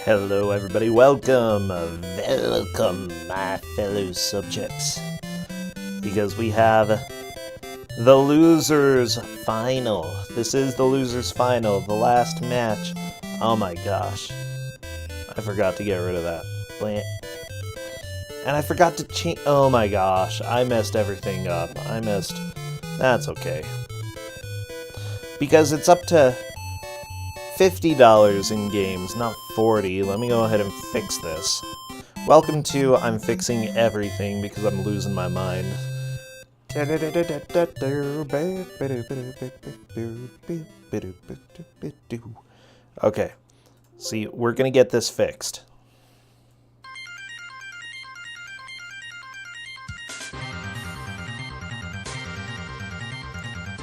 Hello everybody, welcome, my fellow subjects, because we have the losers final. This is the losers final, the last match. Oh my gosh, I forgot to get rid of that. And I forgot to change. Oh my gosh, I messed everything up. That's okay. Because it's up to $50 in games, not $40. Let me go ahead and fix this. Welcome to I'm fixing everything because I'm losing my mind. Okay, see, we're gonna get this fixed.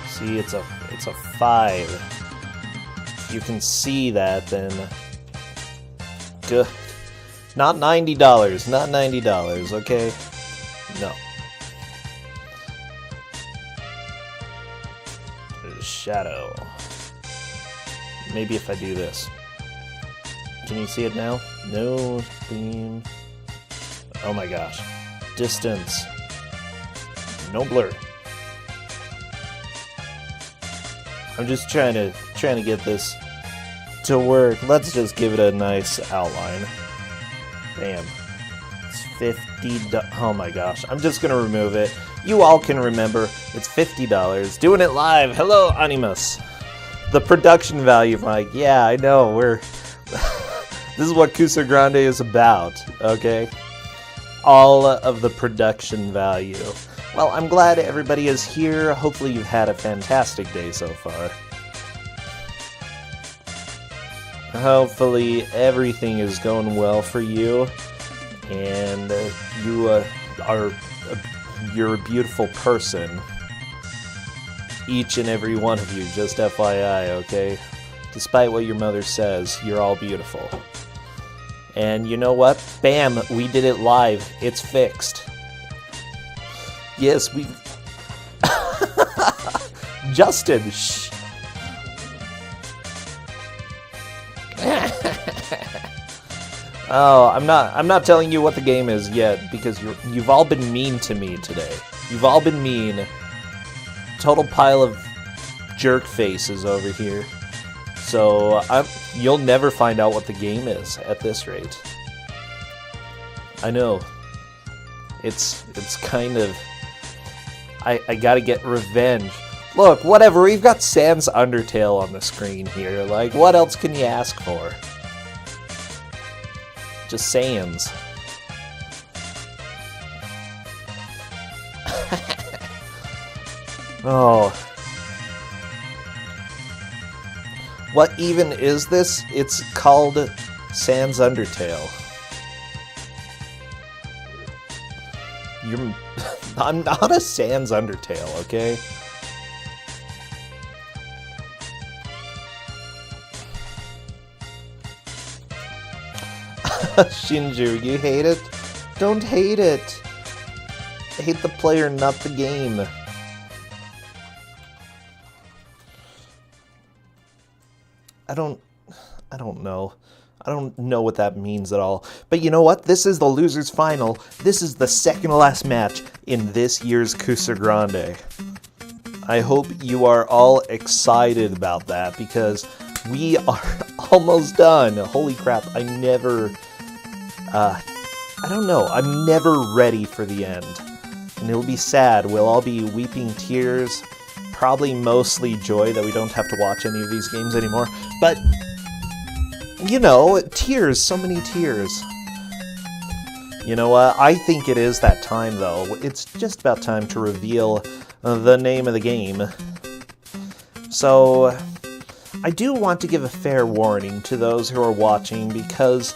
See, it's a 5. You can see that, then good. Not $90, not $90, okay? No. Shadow. Maybe if I do this. Can you see it now? No theme. Oh my gosh. Distance. No blur. I'm just trying to get this to work. Let's just give it a nice outline. Bam. It's $50. Oh my gosh. I'm just gonna remove it. You all can remember. It's $50. Doing it live. Hello, Animus. The production value, Mike. Yeah, I know. This is what Kusogrand3 is about. Okay. All of the production value. Well, I'm glad everybody is here. Hopefully you've had a fantastic day so far. Hopefully everything is going well for you, and you're a beautiful person. Each and every one of you, just FYI, okay? Despite what your mother says, you're all beautiful. And you know what? Bam, we did it live. It's fixed. Yes, we... Justin, shh. Oh, I'm not telling you what the game is yet, because you've all been mean to me today. You've all been mean. Total pile of jerk faces over here. So you'll never find out what the game is at this rate. I know. It's kind of... I gotta get revenge. Look, whatever, we've got Sans Undertale on the screen here. Like, what else can you ask for? Just Sans. Oh. What even is this? It's called Sans Undertale. I'm not a Sans Undertale, okay? Shinju, you hate it? Don't hate it. Hate the player, not the game. I don't know. I don't know what that means at all. But you know what? This is the losers final. This is the second to last match in this year's Kusogrand3. I hope you are all excited about that, because we are almost done. Holy crap, I don't know. I'm never ready for the end. And it'll be sad. We'll all be weeping tears. Probably mostly joy that we don't have to watch any of these games anymore. But, you know, tears. So many tears. You know what? I think it is that time, though. It's just about time to reveal the name of the game. So, I do want to give a fair warning to those who are watching, because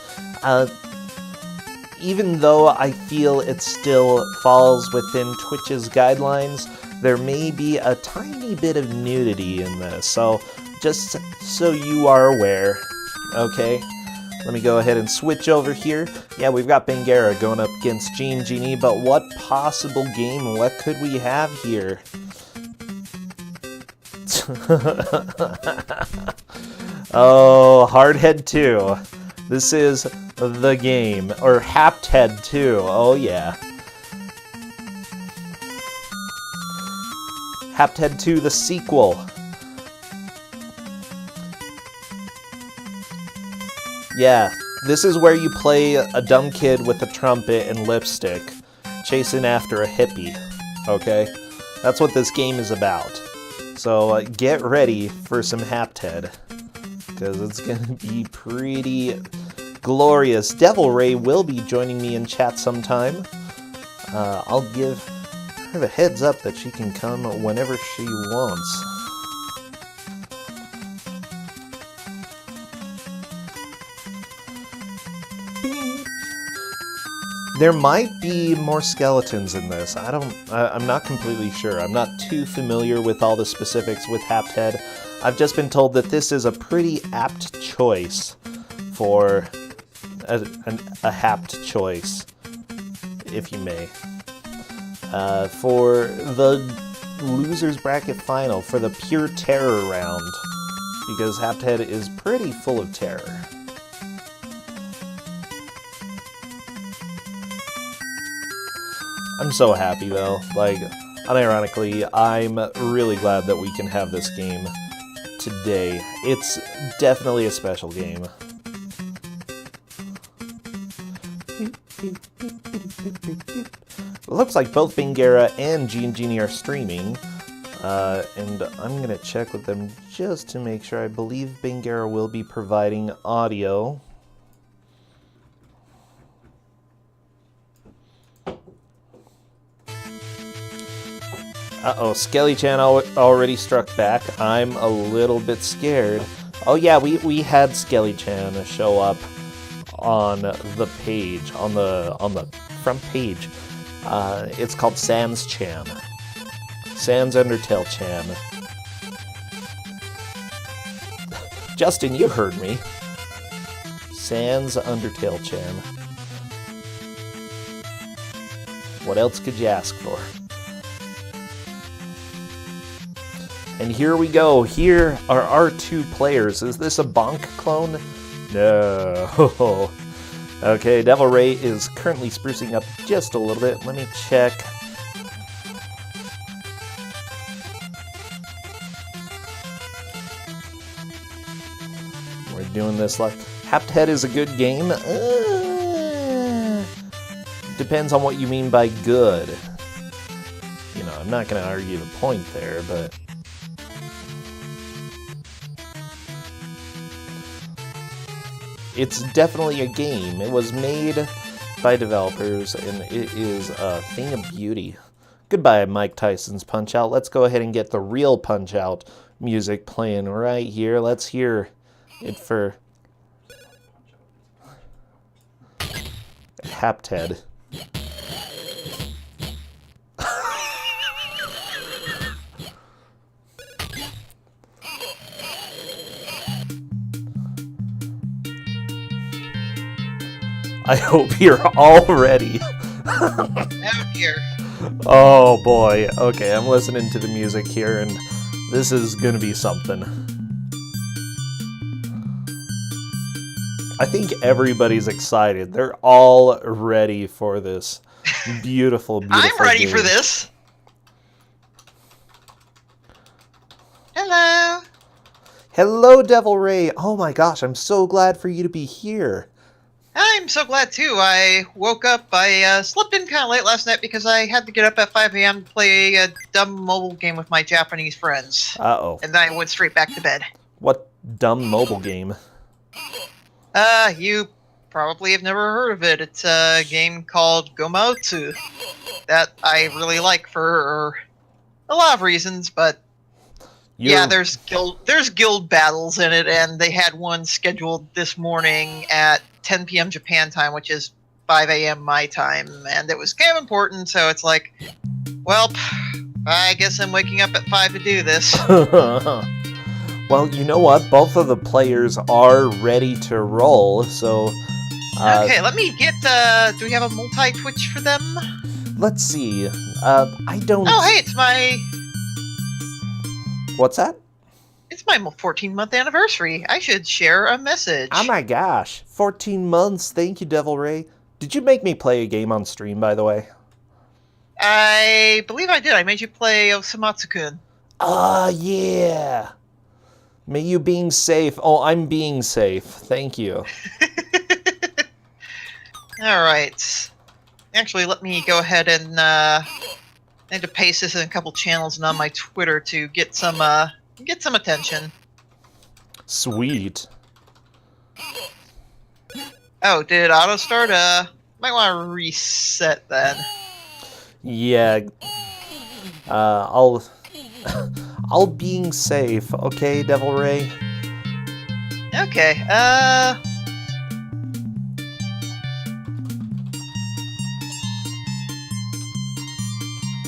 even though I feel it still falls within Twitch's guidelines, there may be a tiny bit of nudity in this, so just so you are aware, okay? Let me go ahead and switch over here. Yeah, we've got Bangerra going up against GeneJeanie, but what possible game, what could we have here? Oh, Hardhead 2. This is the game. Or Hapted 2. Oh, yeah. Hapted 2, the sequel. Yeah, this is where you play a dumb kid with a trumpet and lipstick, chasing after a hippie, okay? That's what this game is about. So get ready for some Hapted, because it's going to be pretty glorious. Devil Ray will be joining me in chat sometime. I'll give her the heads up that she can come whenever she wants. There might be more skeletons in this. I'm not completely sure. I'm not too familiar with all the specifics with Hapted. I've just been told that this is a pretty apt choice for a hapt choice, if you may. For the losers bracket final, for the pure terror round, because Hapted is pretty full of terror. I'm so happy though, like, unironically, I'm really glad that we can have this game today. It's definitely a special game. It looks like both bangerra and GeneJeanie are streaming, and I'm gonna check with them just to make sure. I believe bangerra will be providing audio. Uh-oh, Skelly-chan already struck back. I'm a little bit scared. Oh yeah, we had Skelly-chan show up on the page, on the front page. It's called Sans-chan. Sans Undertale-chan. Justin, you heard me. Sans Undertale-chan. What else could you ask for? And here we go. Here are our two players. Is this a Bonk clone? No. Okay, Devil Ray is currently sprucing up just a little bit. Let me check. We're doing this like... Hapted is a good game. Depends on what you mean by good. You know, I'm not going to argue the point there, but... It's definitely a game. It was made by developers, and it is a thing of beauty. Goodbye, Mike Tyson's Punch-Out. Let's go ahead and get the real Punch-Out music playing right here. Let's hear it for Hapted. I hope you're all ready. I'm here. Oh boy. Okay, I'm listening to the music here, and this is gonna be something. I think everybody's excited. They're all ready for this beautiful, beautiful I'm ready game. for this. Hello. Hello, Devil Ray. Oh my gosh, I'm so glad for you to be here. I'm so glad too. I woke up. I slept in kind of late last night because I had to get up at 5 a.m. to play a dumb mobile game with my Japanese friends. Uh-oh. And then I went straight back to bed. What dumb mobile game? You probably have never heard of it. It's a game called Gomautsu that I really like for a lot of reasons, but yeah, there's guild battles in it, and they had one scheduled this morning at 10 p.m. Japan time, which is 5 a.m. my time, and it was kind of important, so it's like, well, I guess I'm waking up at 5 to do this. Well, you know what? Both of the players are ready to roll, so... okay, let me get, do we have a multi-Twitch for them? Let's see. I don't... Oh, hey, it's my... What's that? It's my 14-month anniversary. I should share a message. Oh my gosh, 14 months. Thank you, Devil Ray. Did you make me play a game on stream, by the way? I believe I did. I made you play Osamatsu-kun. Yeah. May you being safe. Oh, I'm being safe. Thank you. All right. Actually, let me go ahead and I need to paste this in a couple channels and on my Twitter to get some attention. Sweet. Oh, did it auto start? Might want to reset then. Yeah. I'll being safe. Okay, Devil Ray. Okay. Let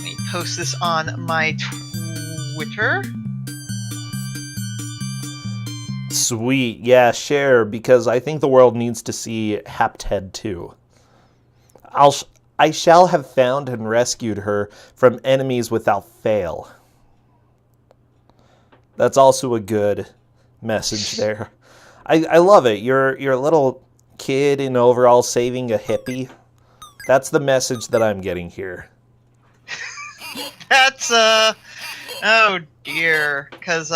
me post this on my Twitter. Sweet. Yeah, share, because I think the world needs to see Hapthead too. I shall have found and rescued her from enemies without fail. That's also a good message there. I love it. You're a little kid in overalls saving a hippie. That's the message that I'm getting here. That's oh dear, because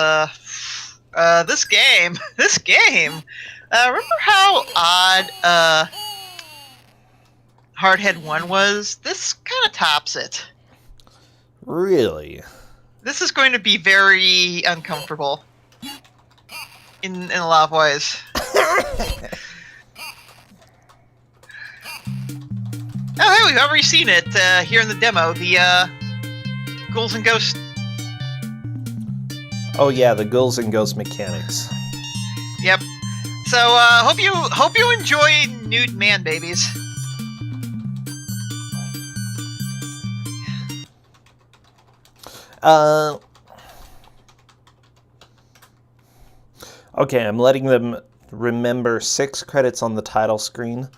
this game. Remember how odd Hardhead 1 was? This kind of tops it. Really? This is going to be very uncomfortable in a lot of ways. Oh, hey, we've already seen it here in the demo. The Ghouls and Ghosts. Oh yeah, the Ghouls and Ghost mechanics. Yep. So hope you enjoy nude man babies. Okay, I'm letting them remember 6 credits on the title screen.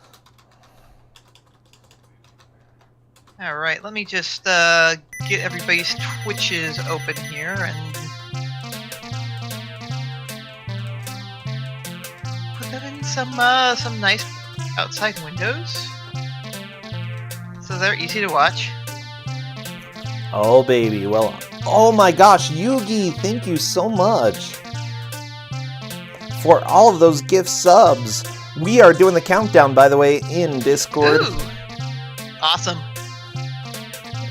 Alright, let me just get everybody's Twitches open here and put that in some nice outside windows. So they're easy to watch. Oh baby, well, oh my gosh, Yugi, thank you so much for all of those gift subs. We are doing the countdown, by the way, in Discord. Ooh, awesome.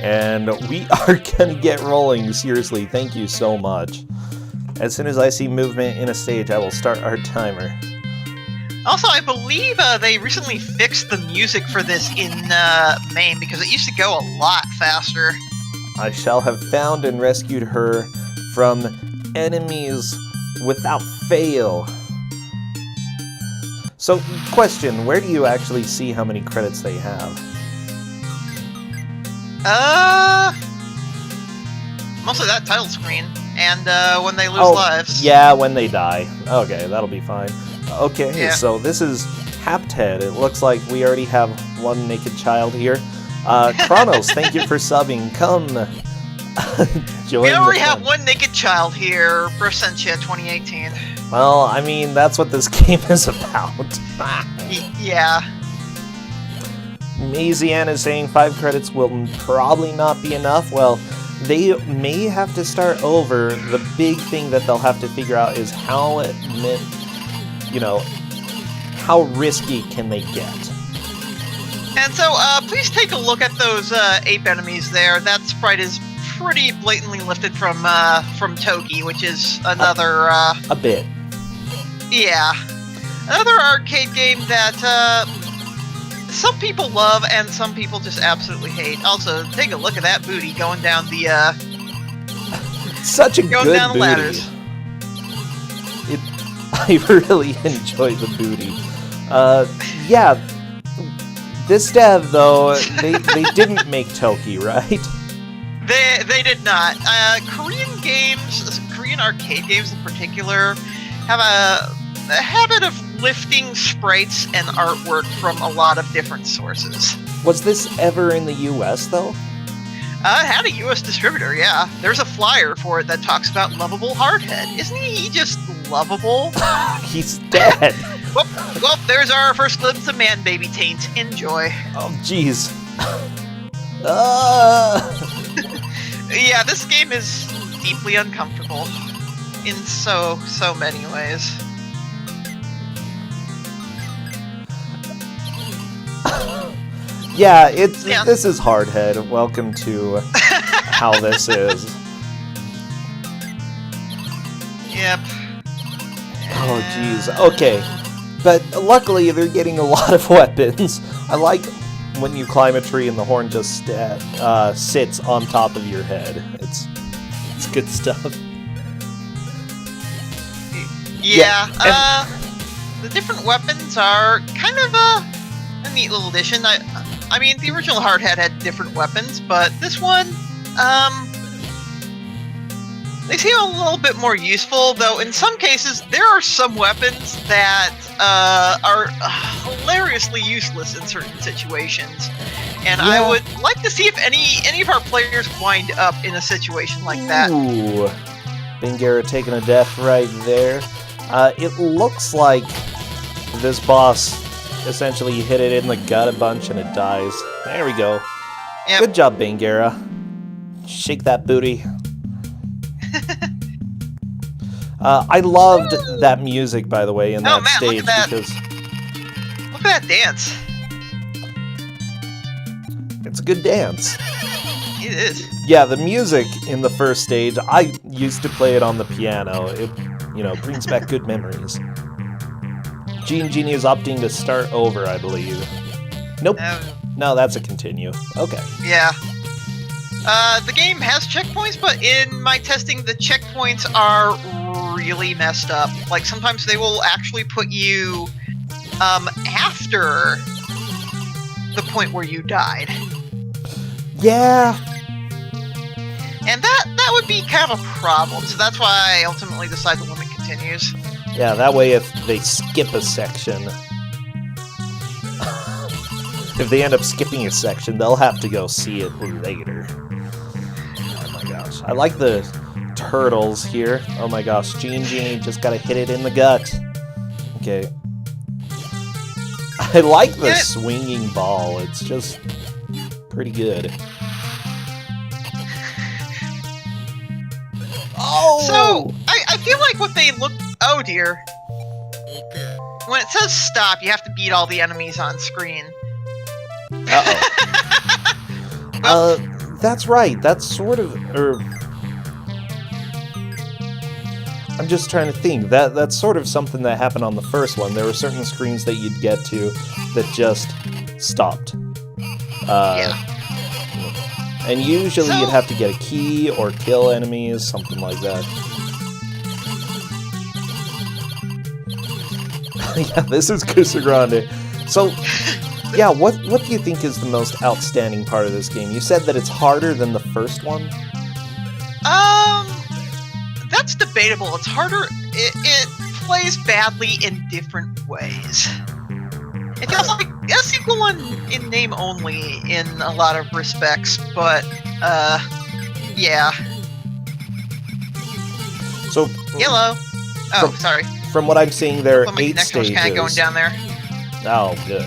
And we are gonna get rolling, seriously, thank you so much. As soon as I see movement in a stage, I will start our timer. Also, I believe they recently fixed the music for this in MAME, because it used to go a lot faster. I shall have found and rescued her from enemies without fail. So, question, where do you actually see how many credits they have? Mostly that title screen, and when they lose Oh, lives. yeah, when they die. Okay, that'll be fine. Okay, Yeah. So this is Hapthead. It looks like we already have one naked child here. Kronos, thank you for subbing. Come join We already the have fun. one naked child here, Brasentia 2018. Well, I mean, that's what this game is about. Yeah. Mazian is saying 5 credits will probably not be enough. Well, they may have to start over. The big thing that they'll have to figure out is how how risky can they get? And so, please take a look at those ape enemies there. That sprite is pretty blatantly lifted from Toki, which is another A bit. yeah, another arcade game that some people love and some people just absolutely hate. Also, take a look at that booty going down the Such a going good down the booty. ladders. I really enjoy the booty. Yeah. This dev, though, they didn't make Toki, right? They did not. Korean games, Korean arcade games in particular, have a habit of lifting sprites and artwork from a lot of different sources. Was this ever in the US, though? It had a U.S. distributor, yeah. There's a flyer for it that talks about lovable hardhead. Isn't he just lovable? He's dead. Well, there's our first glimpse of man-baby taint. Enjoy. Oh, jeez. Yeah, this game is deeply uncomfortable in so many ways. Yeah, this is Hardhead. Welcome to how this is. Yep. Oh, jeez. Okay. But luckily, they're getting a lot of weapons. I like when you climb a tree and the horn just sits on top of your head. It's good stuff. Yeah. The different weapons are kind of a neat little addition. I mean, the original Hardhead had different weapons, but this one, they seem a little bit more useful, though in some cases there are some weapons that are hilariously useless in certain situations. And yeah. I would like to see if any of our players wind up in a situation like that. Ooh, bangerra taking a death right there. It looks like this boss, essentially you hit it in the gut a bunch and it dies. There we go. Yep. Good job, bangerra. Shake that booty. I loved that music, by the way, in that stage. Look at that. Because look at that dance. It's a good dance. It is. Yeah, the music in the first stage, I used to play it on the piano. It, brings back good memories. GeneJeanie is opting to start over, I believe. Nope. No, that's a continue. Okay. Yeah. The game has checkpoints, but in my testing, the checkpoints are really messed up. Like, sometimes they will actually put you after the point where you died. Yeah. And that would be kind of a problem, so that's why I ultimately decide to limit continues. Yeah, that way if they skip a section, if they end up skipping a section, they'll have to go see it later. Oh my gosh. I like the turtles here. Oh my gosh, GeneJeanie just gotta hit it in the gut. Okay. I like the swinging ball. It's just pretty good. Oh! So, I feel like what they look... Oh dear. When it says stop, you have to beat all the enemies on screen. Uh-oh. That's right. That's sort of... I'm just trying to think. That's sort of something that happened on the first one. There were certain screens that you'd get to that just stopped. Yeah. And usually you'd have to get a key or kill enemies, something like that. Yeah, this is Kusogrand3. So, yeah, what do you think is the most outstanding part of this game? You said that it's harder than the first one? That's debatable. It's harder. It plays badly in different ways. It feels like a sequel in name only in a lot of respects, but, yeah. So... Yellow. Oh, sorry. From what I'm seeing, there are 8 next stages. Next kind of going down there. Oh, good.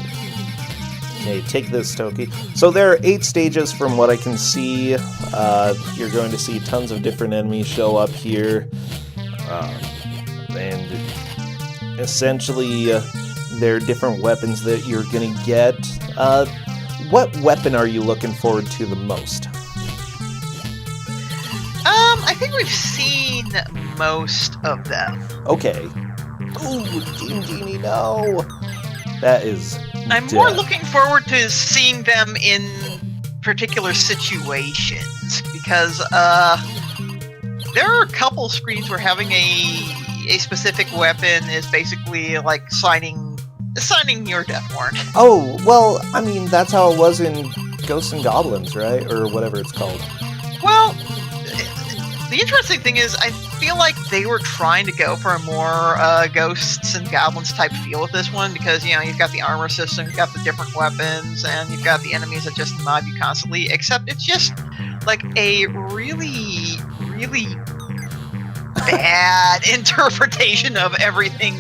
Okay, take this, Toki. So there are 8 stages from what I can see. You're going to see tons of different enemies show up here. And essentially, there are different weapons that you're going to get. What weapon are you looking forward to the most? I think we've seen most of them. Okay. Ooh, GeneJeanie, no! That is I'm more looking forward to seeing them in particular situations, because there are a couple screens where having a specific weapon is basically like signing your death warrant. Oh, well, I mean, that's how it was in Ghosts and Goblins, right? Or whatever it's called. Well, the interesting thing is, I feel like they were trying to go for a more Ghosts and Goblins type feel with this one, because, you've got the armor system, you've got the different weapons, and you've got the enemies that just mob you constantly, except it's just, like a really, really bad interpretation of everything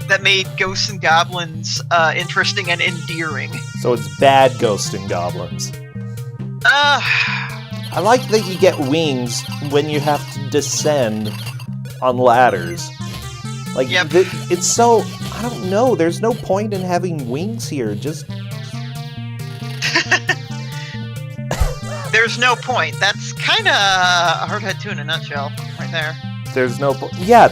that made Ghosts and Goblins interesting and endearing. So it's bad Ghosts and Goblins. I like that you get wings when you have to descend on ladders. Like, yep. It's so... I don't know, there's no point in having wings here, just... There's no point. That's kind of a Hardhead 2 in a nutshell, right there. There's no point. Yeah,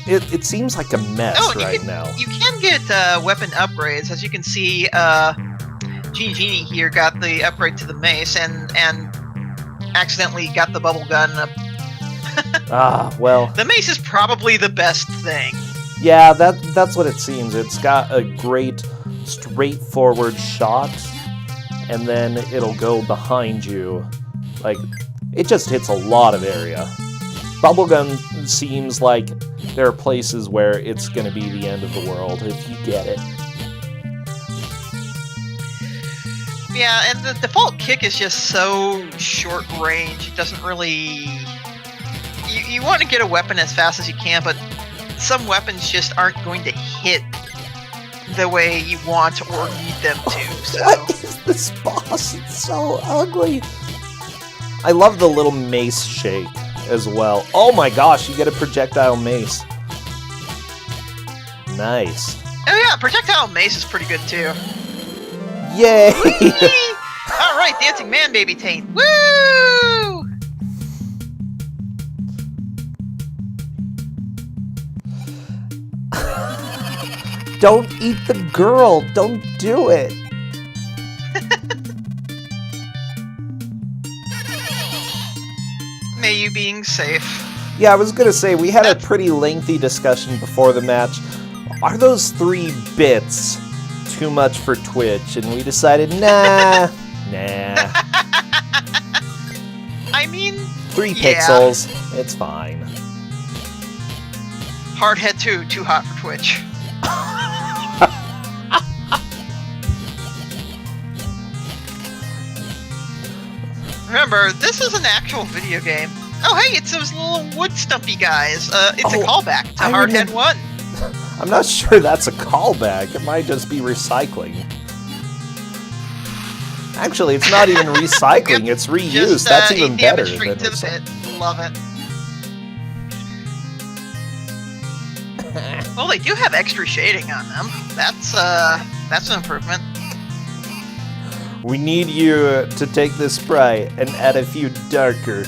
it seems like a mess now. You can get weapon upgrades. As you can see, GeneJeanie here got the upgrade to the mace and accidentally got the bubble gun. Well. The mace is probably the best thing. Yeah, that's what it seems. It's got a great straightforward shot, and then it'll go behind you. Like, it just hits a lot of area. Bubblegum seems like there are places where it's going to be the end of the world if you get it. Yeah, and the default kick is just so short range. It doesn't really... You want to get a weapon as fast as you can, but some weapons just aren't going to hit the way you want or need them to. So. What is this boss? It's so ugly. I love the little mace shake as well. Oh my gosh, you get a projectile mace. Nice. Oh yeah, projectile mace is pretty good too. Yay! Alright, dancing man baby taint. Woo! Don't eat the girl. Don't do it. May you being safe. Yeah, I was gonna say, we had a pretty lengthy discussion before the match. Are those 3 bits too much for Twitch? And we decided, nah. I mean... 3 pixels. It's fine. Hardhead 2, too hot for Twitch. Remember, this is an actual video game. Oh, hey, it's those little wood stumpy guys. It's a callback to Hardhead 1. I'm not sure that's a callback. It might just be recycling. Actually, it's not even recycling. It's reuse. Just, that's even better. Straight to the pit. Love it. Well, they do have extra shading on them. That's an improvement. We need you to take this sprite and add a few darker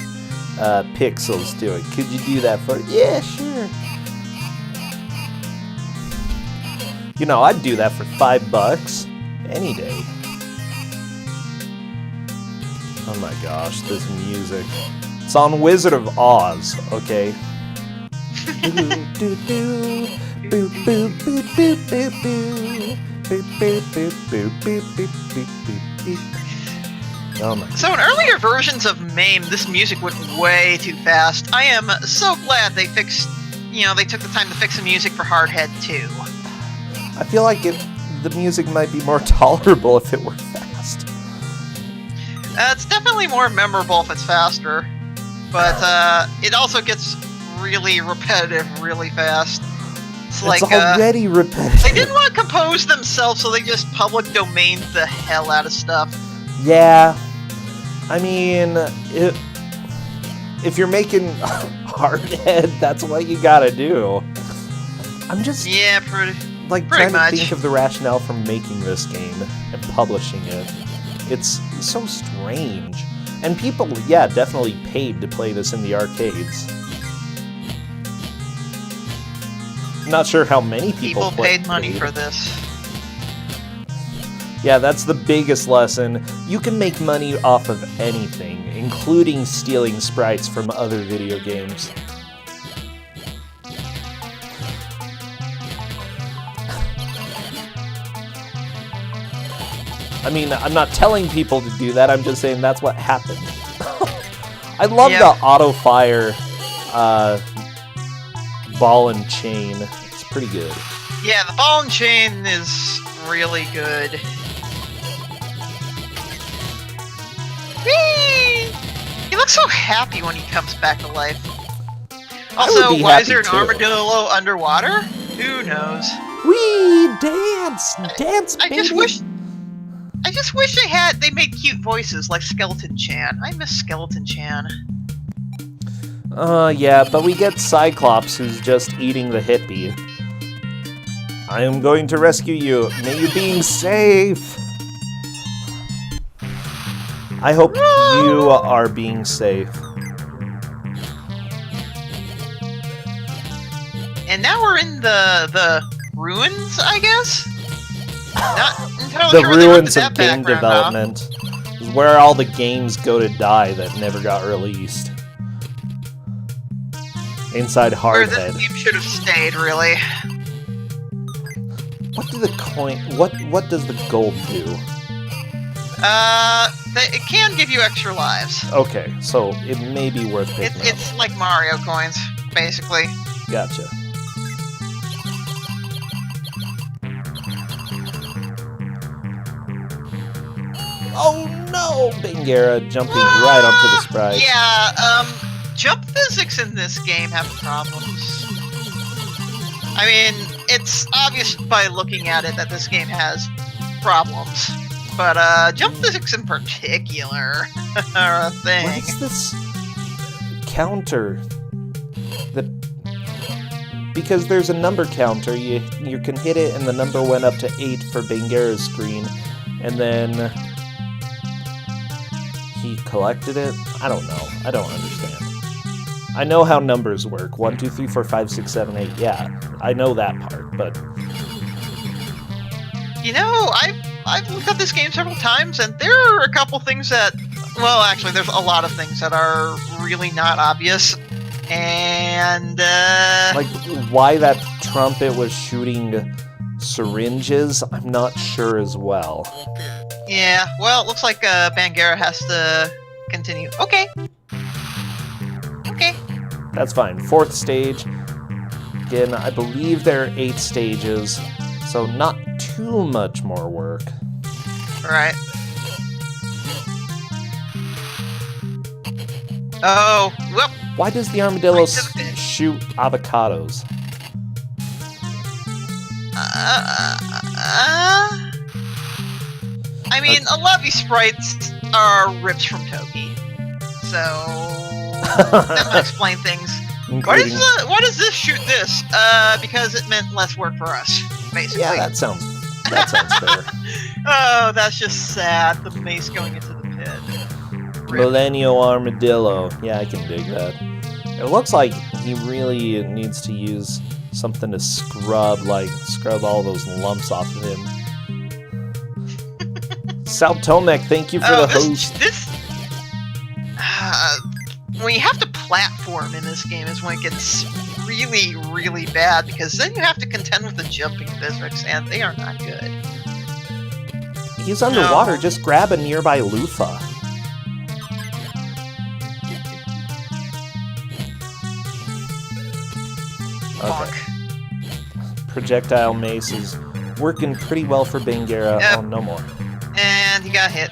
pixels to it. Could you do that for... Yeah, sure. You know, I'd do that for $5 any day. Oh my gosh, this music. It's on Wizard of Oz, okay? Oh my God. So in earlier versions of MAME, this music went way too fast. I am so glad they fixed, they took the time to fix the music for Hardhead 2. I feel like the music might be more tolerable if it were fast. It's definitely more memorable if it's faster, but it also gets really repetitive really fast. It's already repetitive. They didn't want to compose themselves, so they just public domained the hell out of stuff. Yeah. I mean, if you're making Hardhead, that's what you gotta do. I'm just... Yeah, pretty trying much. to think of the rationale for making this game and publishing it. It's so strange. And people, yeah, definitely paid to play this in the arcades. I'm not sure how many people paid money for this. Yeah, that's the biggest lesson. You can make money off of anything, including stealing sprites from other video games. I mean, I'm not telling people to do that, I'm just saying that's what happened. I love the auto-fire ball and chain. It's pretty good. Yeah, the ball and chain is really good. Whee! Hey, look looks so happy when he comes back to life. I would Also, be why is happy there an too. armadillo underwater? Who knows? Wee dance, I baby. just wish they made cute voices like Skeleton Chan. I miss Skeleton Chan. Yeah, but we get Cyclops who's just eating the hippie. I am going to rescue you. May you being safe. I hope you are being safe. And now we're in the ruins, I guess? Not entirely The sure where they went ruins with of that game background, development is where all the games go to die that never got released. Inside though. Where Hardhead. this game should have stayed, really. What do the coin? What does the gold do? It can give you extra lives. Okay, so it may be worth picking It's like Mario coins, basically. up. Gotcha. Oh no! Bangerra jumping right onto the sprite. Yeah, jump physics in this game have problems. I mean, it's obvious by looking at it that this game has problems. But, jump physics in particular are a thing. What is this counter? Because there's a number counter, you can hit it and the number went up to 8 for Bangerra's screen, and then he collected it? I don't know. I don't understand. I know how numbers work. 1, 2, 3, 4, 5, 6, 7, 8. Yeah, I know that part, but... You know, I've looked at this game several times, and there are a couple things that... Well, actually, there's a lot of things that are really not obvious. And, Like, why that trumpet was shooting syringes, I'm not sure as well. yeah, well, it looks like Bangerra has to continue. Okay. Okay. That's fine. 4th stage. Again, I believe there are 8 stages, so not too much more work. Alright. Oh, whoop. Why does the armadillo Right to the pit. shoot avocados? I mean, a lot of these sprites are rips from Toki, so that might explain things. Including... Why does this shoot this? Because it meant less work for us, basically. Yeah, that sounds fair. Oh, that's just sad. The mace going into the pit. Rip. Millennial armadillo. Yeah, I can dig that. It looks like he really needs to use something to scrub all those lumps off of him. Sal Tomek, thank you for the host. When you have to platform in this game is when it gets really, really bad, because then you have to contend with the jumping physics, and they are not good. He's underwater, No. just grab a nearby loofah. Bonk. Projectile mace is working pretty well for Bangerra. Yep. Oh, no more. And he got hit.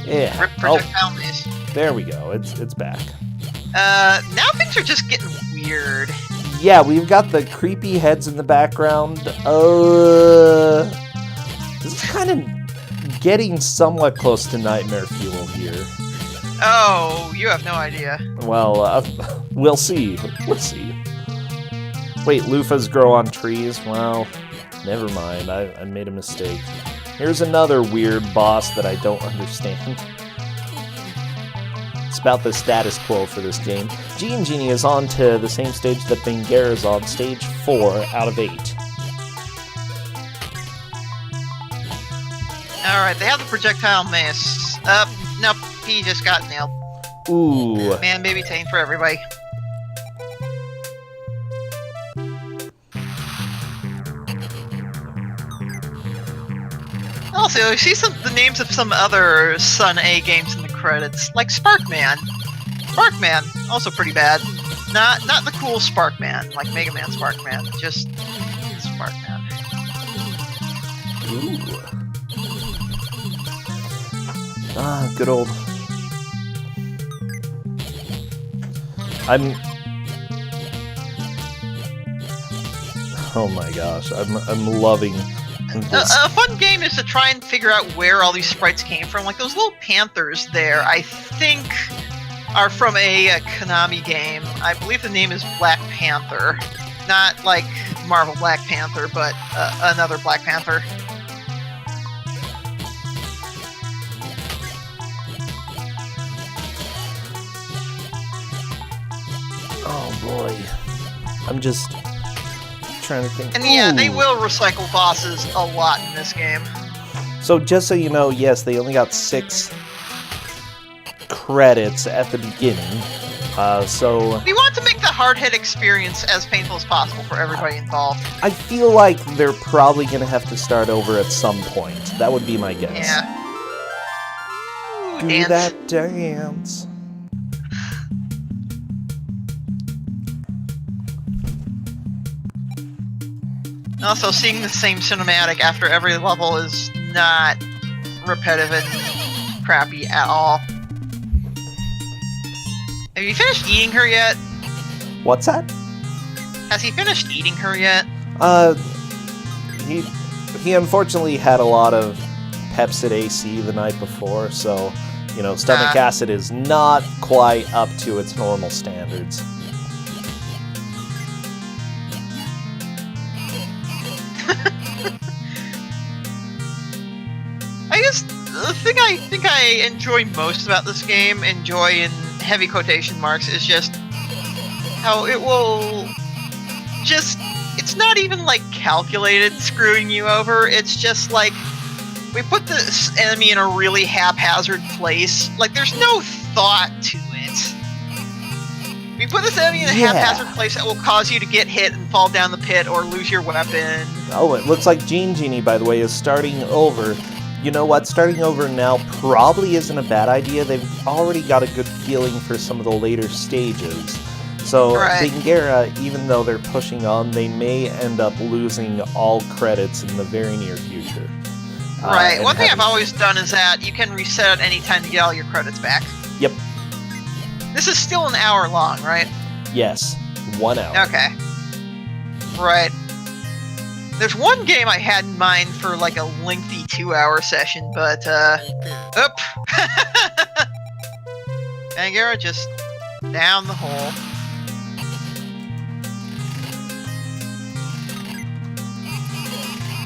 Yeah. Rip projectile mace. There we go. It's back. Now things are just getting weird. Yeah, we've got the creepy heads in the background. This is kind of getting somewhat close to Nightmare Fuel here. Oh, you have no idea. Well, we'll see. We'll see. Wait, loofahs grow on trees? Well, never mind. I made a mistake. Here's another weird boss that I don't understand. It's about the status quo for this game. GeneJeanie is on to the same stage that Bangerra is on, stage 4 out of 8. Alright, they have the projectile mace. Nope, he just got nailed. Ooh. Man, baby Tane for everybody. Also, you see the names of some other Sun A games in the credits, like Sparkman. Sparkman, also pretty bad. Not the cool Sparkman, like Mega Man Sparkman, just Sparkman. Ooh. Ah, good old Oh my gosh, I'm loving this. A fun game is to try and figure out where all these sprites came from. Like those little panthers there, I think are from a Konami game. I believe the name is Black Panther. Not like Marvel Black Panther, but another Black Panther. Oh boy. I'm just trying to think. And yeah, they will recycle bosses a lot in this game. So just so you know, yes, they only got 6 credits at the beginning. So we want to make the hard hit experience as painful as possible for everybody involved. I feel like they're probably going to have to start over at some point. That would be my guess. Yeah. Ooh, Do dance. that dance. Also, seeing the same cinematic after every level is not repetitive and crappy at all. Have you finished eating her yet? What's that? Has he finished eating her yet? He unfortunately had a lot of Pepsid AC the night before, so, you know, stomach acid is not quite up to its normal standards. The thing I think I enjoy most about this game, enjoy in heavy quotation marks, is just how it will just, it's not even like calculated screwing you over, it's just like, we put this enemy in a really haphazard place, like there's no thought to it. We put this enemy in a haphazard place that will cause you to get hit and fall down the pit or lose your weapon. Oh, it looks like GeneJeanie, by the way, is starting over. You know what? Starting over now probably isn't a bad idea. They've already got a good feeling for some of the later stages. So, bangerra, even though they're pushing on, they may end up losing all credits in the very near future. Right. One thing I've always done is that you can reset at any time to get all your credits back. Yep. This is still an hour long, right? Yes. 1 hour. Okay. Right. There's one game I had in mind for like a lengthy 2-hour session, but oop. bangerra just down the hole.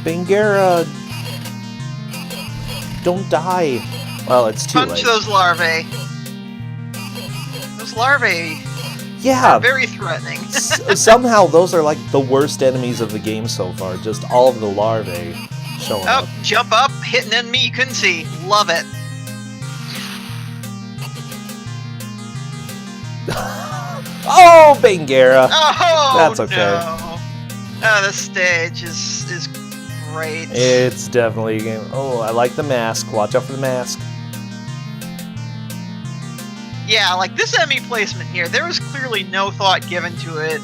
bangerra, don't die. Well, it's too late. Punch those larvae. Those larvae Yeah. are very threatening. Somehow those are like the worst enemies of the game so far. Just all of the larvae showing up. Jump up, hit an enemy you couldn't see. Love it. Oh, bangerra. Oh, That's okay. No. Oh, this stage is great. It's definitely a game. Oh, I like the mask. Watch out for the mask. Yeah, like this enemy placement here, there was clearly no thought given to it.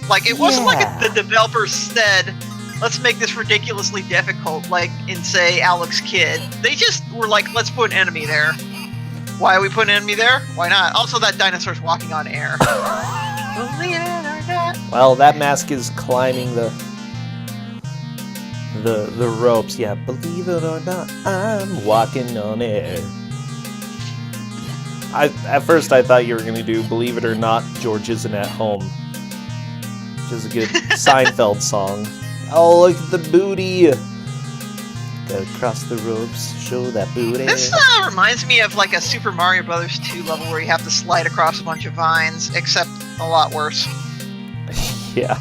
Like, it wasn't like the developers said, let's make this ridiculously difficult, like in, say, Alex Kidd. They just were like, let's put an enemy there. Why are we putting an enemy there? Why not? Also, that dinosaur's walking on air. Believe it or not. Well, that mask is climbing the ropes. Yeah, believe it or not, I'm walking on air. At first I thought you were going to do Believe It or Not, George Isn't at Home. Which is a good Seinfeld song. Oh, look at the booty. Gotta cross the ropes, show that booty. This reminds me of like a Super Mario Bros. 2 level where you have to slide across a bunch of vines, except a lot worse. Yeah.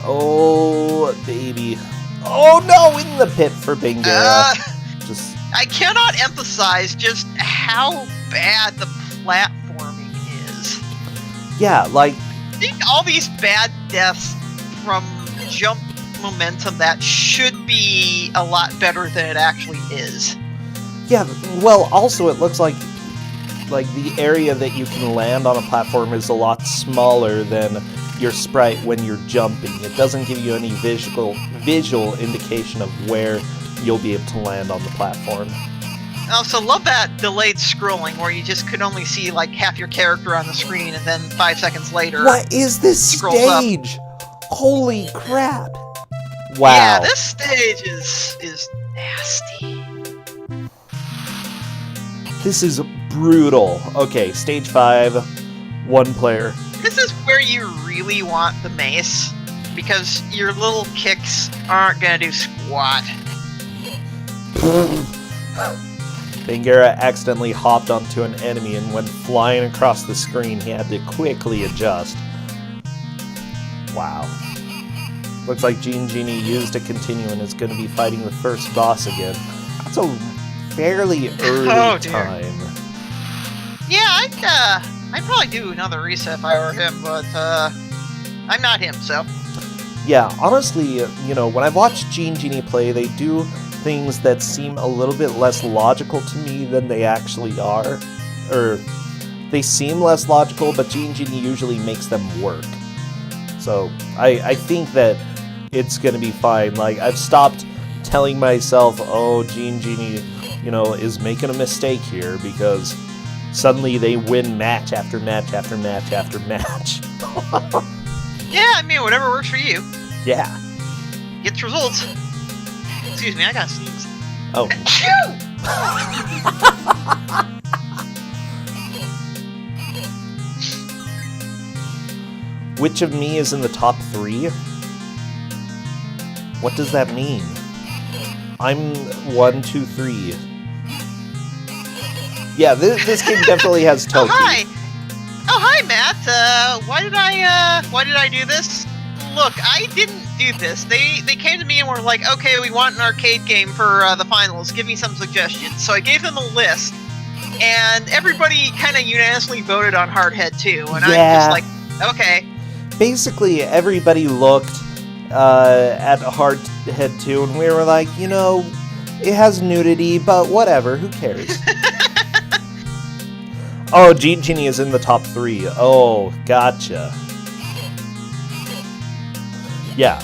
Oh, baby. Oh no, in the pit for bangerra. I cannot emphasize just how bad the platforming is. Yeah, like, seeing all these bad deaths from jump momentum that should be a lot better than it actually is. Yeah, well, also it looks like the area that you can land on a platform is a lot smaller than your sprite when you're jumping. It doesn't give you any visual indication of where you'll be able to land on the platform. Also, love that delayed scrolling where you just could only see like half your character on the screen, and then 5 seconds later. What is this stage? Holy crap! Wow. Yeah, this stage is nasty. This is brutal. Okay, stage 5, 1 player. This is where you really want the mace, because your little kicks aren't gonna do squat. Bangerra accidentally hopped onto an enemy and went flying across the screen. He had to quickly adjust. Wow. Looks like GeneJeanie used a continue and is going to be fighting the first boss again. That's a fairly early time. Yeah, I'd probably do another reset if I were him, but I'm not him, so. Yeah, honestly, you know, when I've watched GeneJeanie play, they do things that seem a little bit less logical to me than they actually are. Or, they seem less logical, but GeneJeanie usually makes them work. So, I think that it's gonna be fine. Like, I've stopped telling myself, oh, GeneJeanie, you know, is making a mistake here, because suddenly they win match after match after match after match. Yeah, I mean, whatever works for you. Yeah. Gets results. Excuse me, I got sneeze. Oh. Which of me is in the top 3? What does that mean? I'm 1, 2, 3. Yeah, this game definitely has Toki. Oh hi, Matt. Why did I do this? Look, I didn't do this. They came to me and were like, okay, we want an arcade game for the finals. Give me some suggestions. So I gave them a list, and everybody kind of unanimously voted on Hardhead 2. And I'm just like, okay. Basically, everybody looked at Hardhead 2, and we were like, you know, it has nudity, but whatever, who cares? Oh, GeneJeanie is in the top 3. Oh, gotcha. Yeah.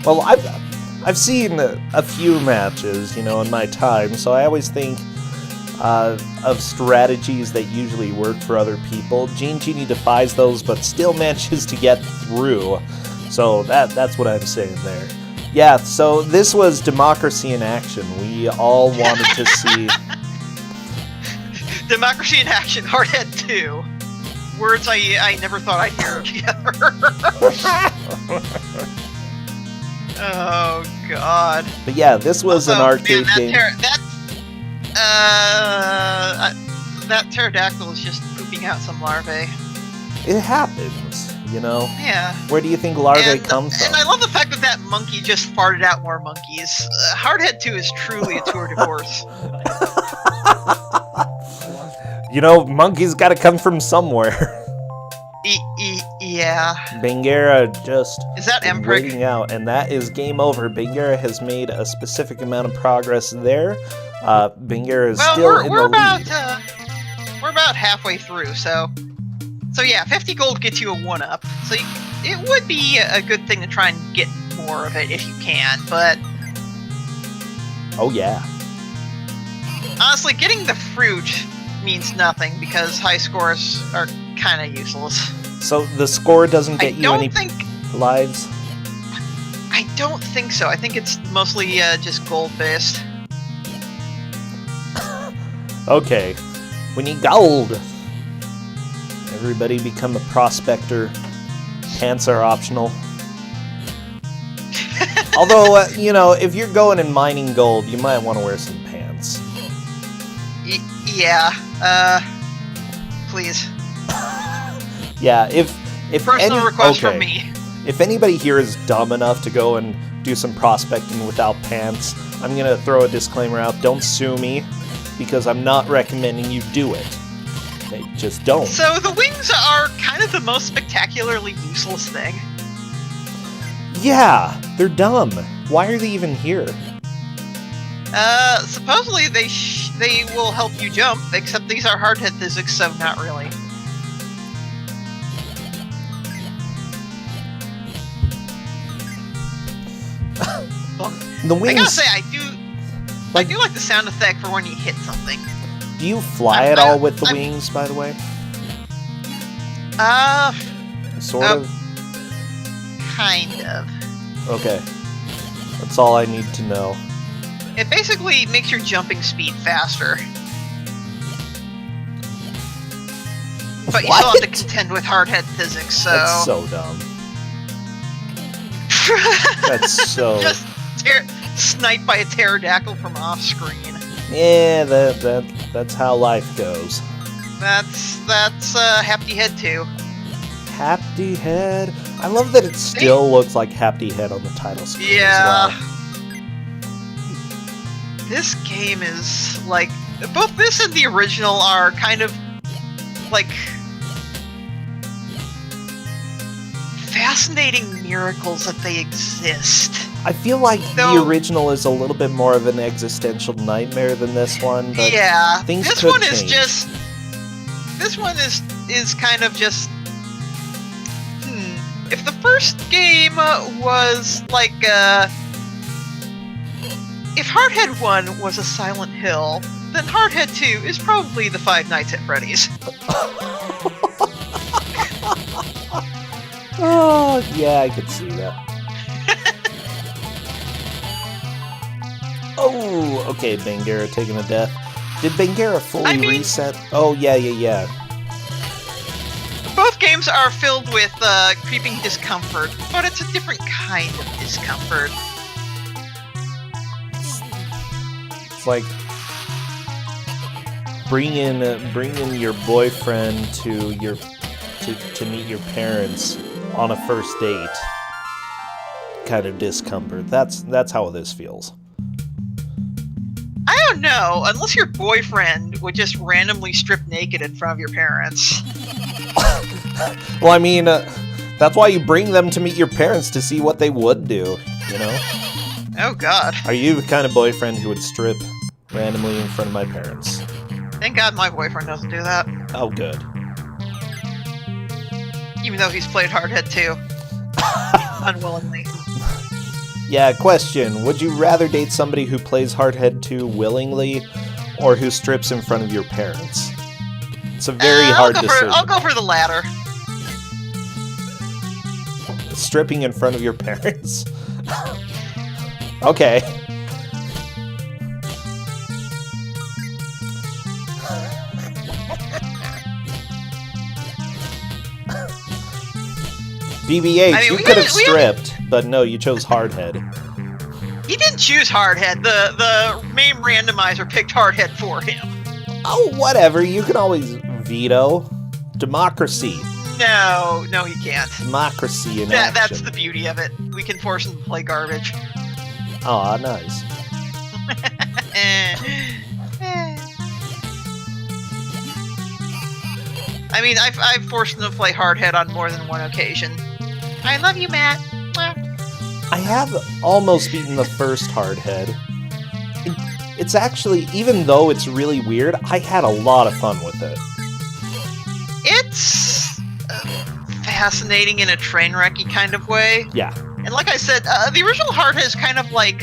Well, I've seen a few matches, you know, in my time, so I always think of strategies that usually work for other people. GeneJeanie defies those, but still manages to get through. So that's what I'm saying there. Yeah, so this was democracy in action. We all wanted to see... Democracy in action, Hardhead 2. Words I never thought I'd hear together. Oh, God. But yeah, this was an arcade game. That pterodactyl is just pooping out some larvae. It happens, you know? Yeah. Where do you think larvae come from? And I love the fact that that monkey just farted out more monkeys. Hardhead 2 is truly a tour de force. You know, monkeys gotta come from somewhere. Yeah. Bangerra just is that waiting out, and that is game over. Bangerra has made a specific amount of progress there. Bangerra is still in the lead. We're about halfway through, so yeah, 50 gold gets you a 1-up. So it would be a good thing to try and get more of it if you can, but... Oh, yeah. Honestly, getting the fruit means nothing, because high scores are kind of useless. So the score doesn't get you any lives? I don't think so. I think it's mostly just gold-based. Okay. We need gold! Everybody become a prospector. Pants are optional. Although, you know, if you're going and mining gold, you might want to wear some pants. Yeah, please. Yeah, if personal request from me. If anybody here is dumb enough to go and do some prospecting without pants, I'm gonna throw a disclaimer out. Don't sue me, because I'm not recommending you do it. Okay, just don't. So the wings are kind of the most spectacularly useless thing. Yeah, they're dumb. Why are they even here? Supposedly they will help you jump, except these are hardhead physics, so not really. The wings... I gotta say, I I do like the sound effect for when you hit something. Do you fly at all with the wings, by the way? Sort of? Kind of. Okay. That's all I need to know. It basically makes your jumping speed faster. But you still have to contend with hardhead physics, so... That's so dumb. That's so... Just sniped by a pterodactyl from off-screen. Yeah, that's how life goes. That's Hapty Head 2. Hapty Head. I love that it still looks like Hapty Head on the title screen yeah. as well. This game is, like... Both this and the original are kind of, like... fascinating miracles that they exist. I feel like the original is a little bit more of an existential nightmare than this one, but yeah, things this could one change. is just... This one is kind of just... If the first game was like, if Hardhead 1 was a Silent Hill, then Hardhead 2 is probably the Five Nights at Freddy's. Oh, yeah, I could see that. Oh, okay, Bangerra taking a death. Did Bangerra fully reset? Oh, yeah. Both games are filled with creeping discomfort, but it's a different kind of discomfort. It's like bringing your boyfriend to meet your parents on a first date. Kind of discomfort. That's how this feels. I don't know, unless your boyfriend would just randomly strip naked in front of your parents. Well, I mean, that's why you bring them to meet your parents, to see what they would do, you know? Oh, God. Are you the kind of boyfriend who would strip randomly in front of my parents? Thank God my boyfriend doesn't do that. Oh, good. Even though he's played Hardhead 2. Unwillingly. Yeah, question. Would you rather date somebody who plays Hardhead 2 willingly, or who strips in front of your parents? It's a very hard decision. I'll go for the latter. Stripping in front of your parents? Okay. BBH, you could have stripped, but no, you chose Hardhead. He didn't choose Hardhead. The main randomizer picked Hardhead for him. Oh, whatever. You can always veto. Democracy. No, he can't. Democracy in action. That's the beauty of it. We can force him to play garbage. Aw, nice. I mean, I've forced him to play Hardhead on more than one occasion. I love you, Matt. I have almost beaten the first Hardhead. It's actually, even though it's really weird, I had a lot of fun with it. It's fascinating in a train wrecky kind of way. Yeah. And like I said, the original Hardhead is kind of like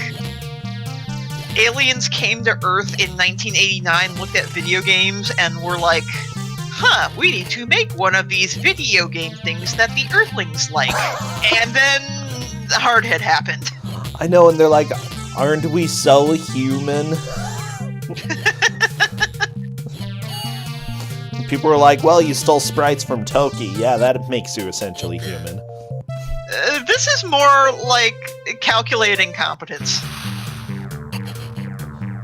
aliens came to Earth in 1989, looked at video games, and were like, we need to make one of these video game things that the Earthlings like. And then Hardhead happened. I know, and they're like, aren't we so human? People were like, well, you stole sprites from Toki. Yeah, that makes you essentially human. This is more like calculating competence.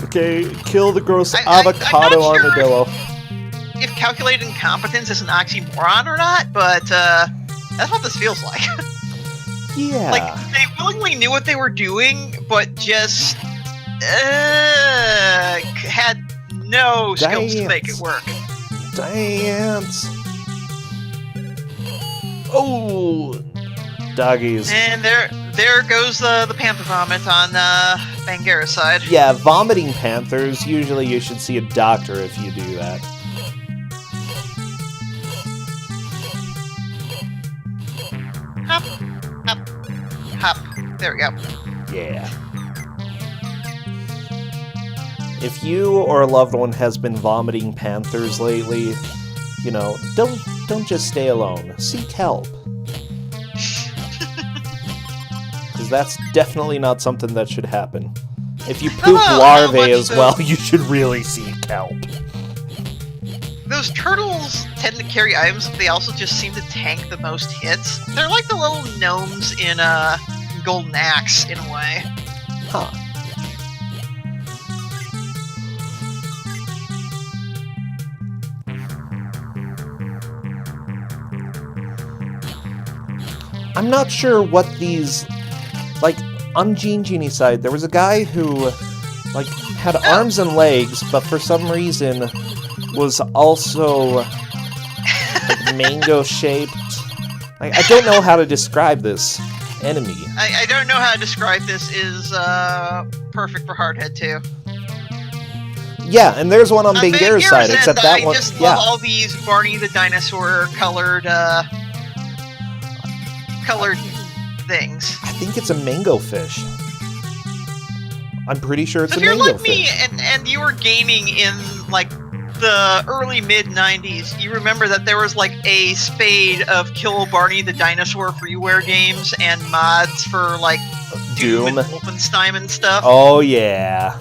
Okay, kill the gross avocado armadillo. If calculating competence is an oxymoron or not, but that's what this feels like. Yeah. Like, they willingly knew what they were doing, but just had no skills to make it work. Dance. Oh, doggies. And there goes the panther vomit on Bangerra's side. Yeah, vomiting panthers. Usually, you should see a doctor if you do that. Hop, hop, hop. There we go. Yeah. if you or a loved one has been vomiting panthers lately, you know, don't just stay alone. Seek help. Because that's definitely not something that should happen. If you poop larvae as well, you should really seek help. Those turtles tend to carry items, but they also just seem to tank the most hits. They're like the little gnomes in Golden Axe, in a way. Huh. I'm not sure what these... Like, on GeneJeanie's side, there was a guy who, like, had arms and legs, but for some reason was also, like, mango-shaped. I don't know how to describe this enemy. I don't know how to describe this. Is perfect for Hardhead, too. Yeah, and there's one on bangerra's side, except that one... I just love all these Barney the Dinosaur colored things. I think it's a mango fish. I'm pretty sure it's a mango fish. If you're like me and you were gaming in, like, the early mid-90s, you remember that there was, like, a spade of Kill Barney the Dinosaur freeware games and mods for, like, Doom and Wolfenstein and stuff? Oh, yeah.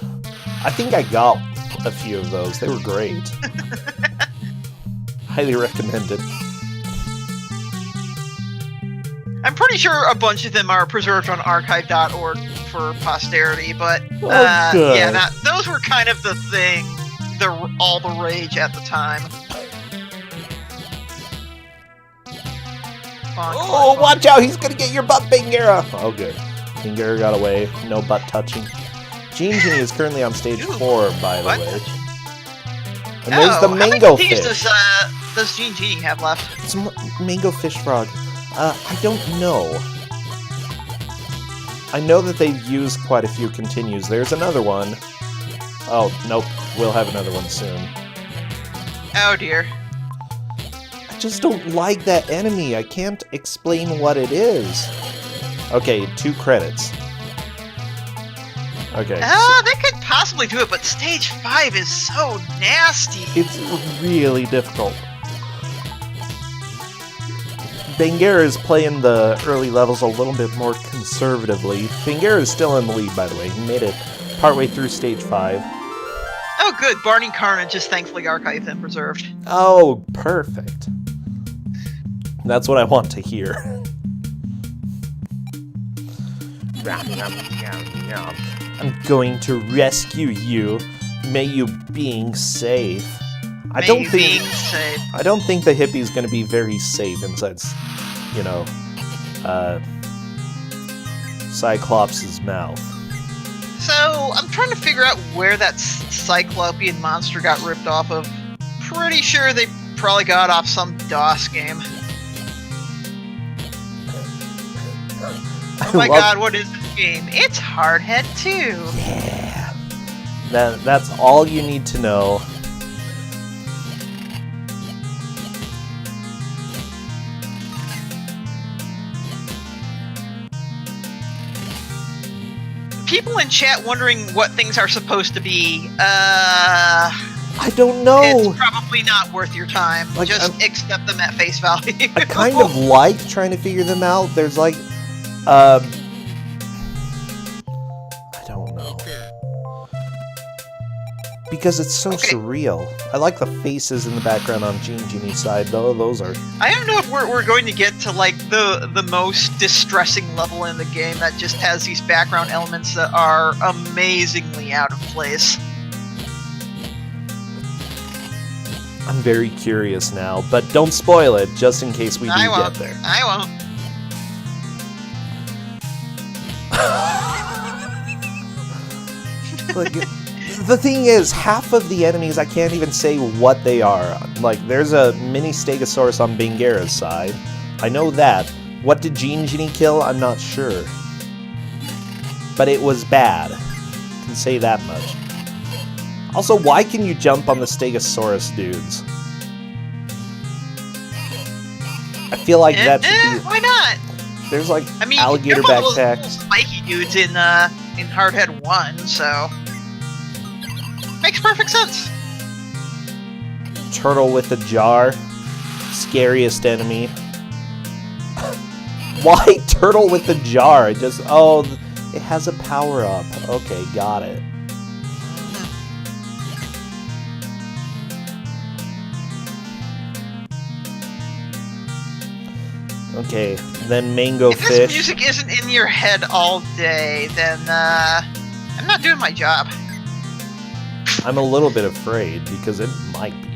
I think I got a few of those. They were great. Highly recommended. I'm pretty sure a bunch of them are preserved on archive.org for posterity, but yeah, those were kind of the thing, all the rage at the time. Oh, watch out! He's gonna get your butt, bangerra! Oh, good. Bangerra got away. No butt touching. GeneJeanie is currently on stage 4, by the way. And there's the mango fish. How many does GeneJeanie have left? It's a mango fish frog. I don't know. I know that they've used quite a few continues. There's another one. Oh, nope. We'll have another one soon. Oh, dear. I just don't like that enemy. I can't explain what it is. Okay, 2 credits. Okay. They could possibly do it, but stage 5 is so nasty. It's really difficult. Bangerra is playing the early levels a little bit more conservatively. Bangerra is still in the lead, by the way. He made it partway through stage 5. Oh, good. Barney Carnage is thankfully archived and preserved. Oh, perfect. That's what I want to hear. I'm going to rescue you. May you being safe. I don't think the hippie's going to be very safe inside, you know, Cyclops' mouth. So, I'm trying to figure out where that Cyclopean monster got ripped off of. Pretty sure they probably got off some DOS game. Oh my god, what is this game? It's Hardhead 2! Yeah. That's all you need to know. People in chat wondering what things are supposed to be. I don't know. It's probably not worth your time. Like, just accept them at face value. I kind of like trying to figure them out. There's like, I don't know. Because it's so surreal. I like the faces in the background on GeneJeanie's side, though. Those are... I don't know if we're going to get to, like, the most distressing level in the game that just has these background elements that are amazingly out of place. I'm very curious now, but don't spoil it, just in case we do get there. I won't. Like, the thing is, half of the enemies I can't even say what they are. Like, there's a mini Stegosaurus on bangerra's side. I know that. What did GeneJeanie kill? I'm not sure. But it was bad. I can say that much. Also, why can you jump on the Stegosaurus dudes? I feel like that should be... Why not? There's like alligator backpack. Those spiky dudes in Hardhead 1, so... Makes perfect sense. Turtle with a jar. Scariest enemy. Why turtle with a jar? Oh, it has a power-up. Okay, got it. Okay, then mango if fish. If this music isn't in your head all day, then I'm not doing my job. I'm a little bit afraid because it might be.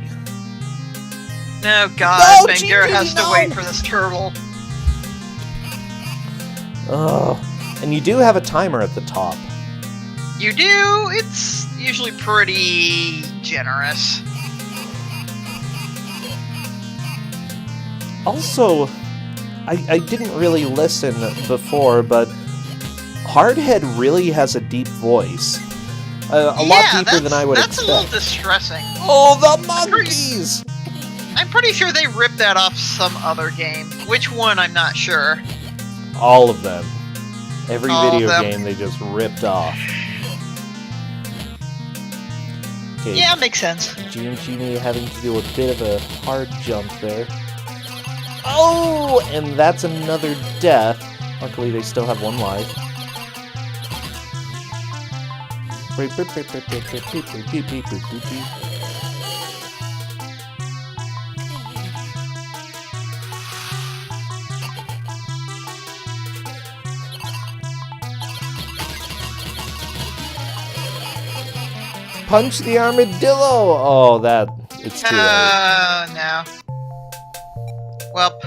No, God, no, bangerra has no! to wait for this turtle. Oh, and you do have a timer at the top. You do? It's usually pretty generous. Also, I didn't really listen before, but Hardhead really has a deep voice. A lot deeper than I would expect. That's a little distressing. Oh, the monkeys! I'm pretty sure they ripped that off some other game. Which one, I'm not sure. All of them. Every All video of them. game they just ripped off. Okay, yeah, makes sense. GeneJeanie having to do a bit of a hard jump there. Oh, and that's another death. Luckily, they still have one life. Punch the armadillo! Oh, it's too late. Oh, no. Well.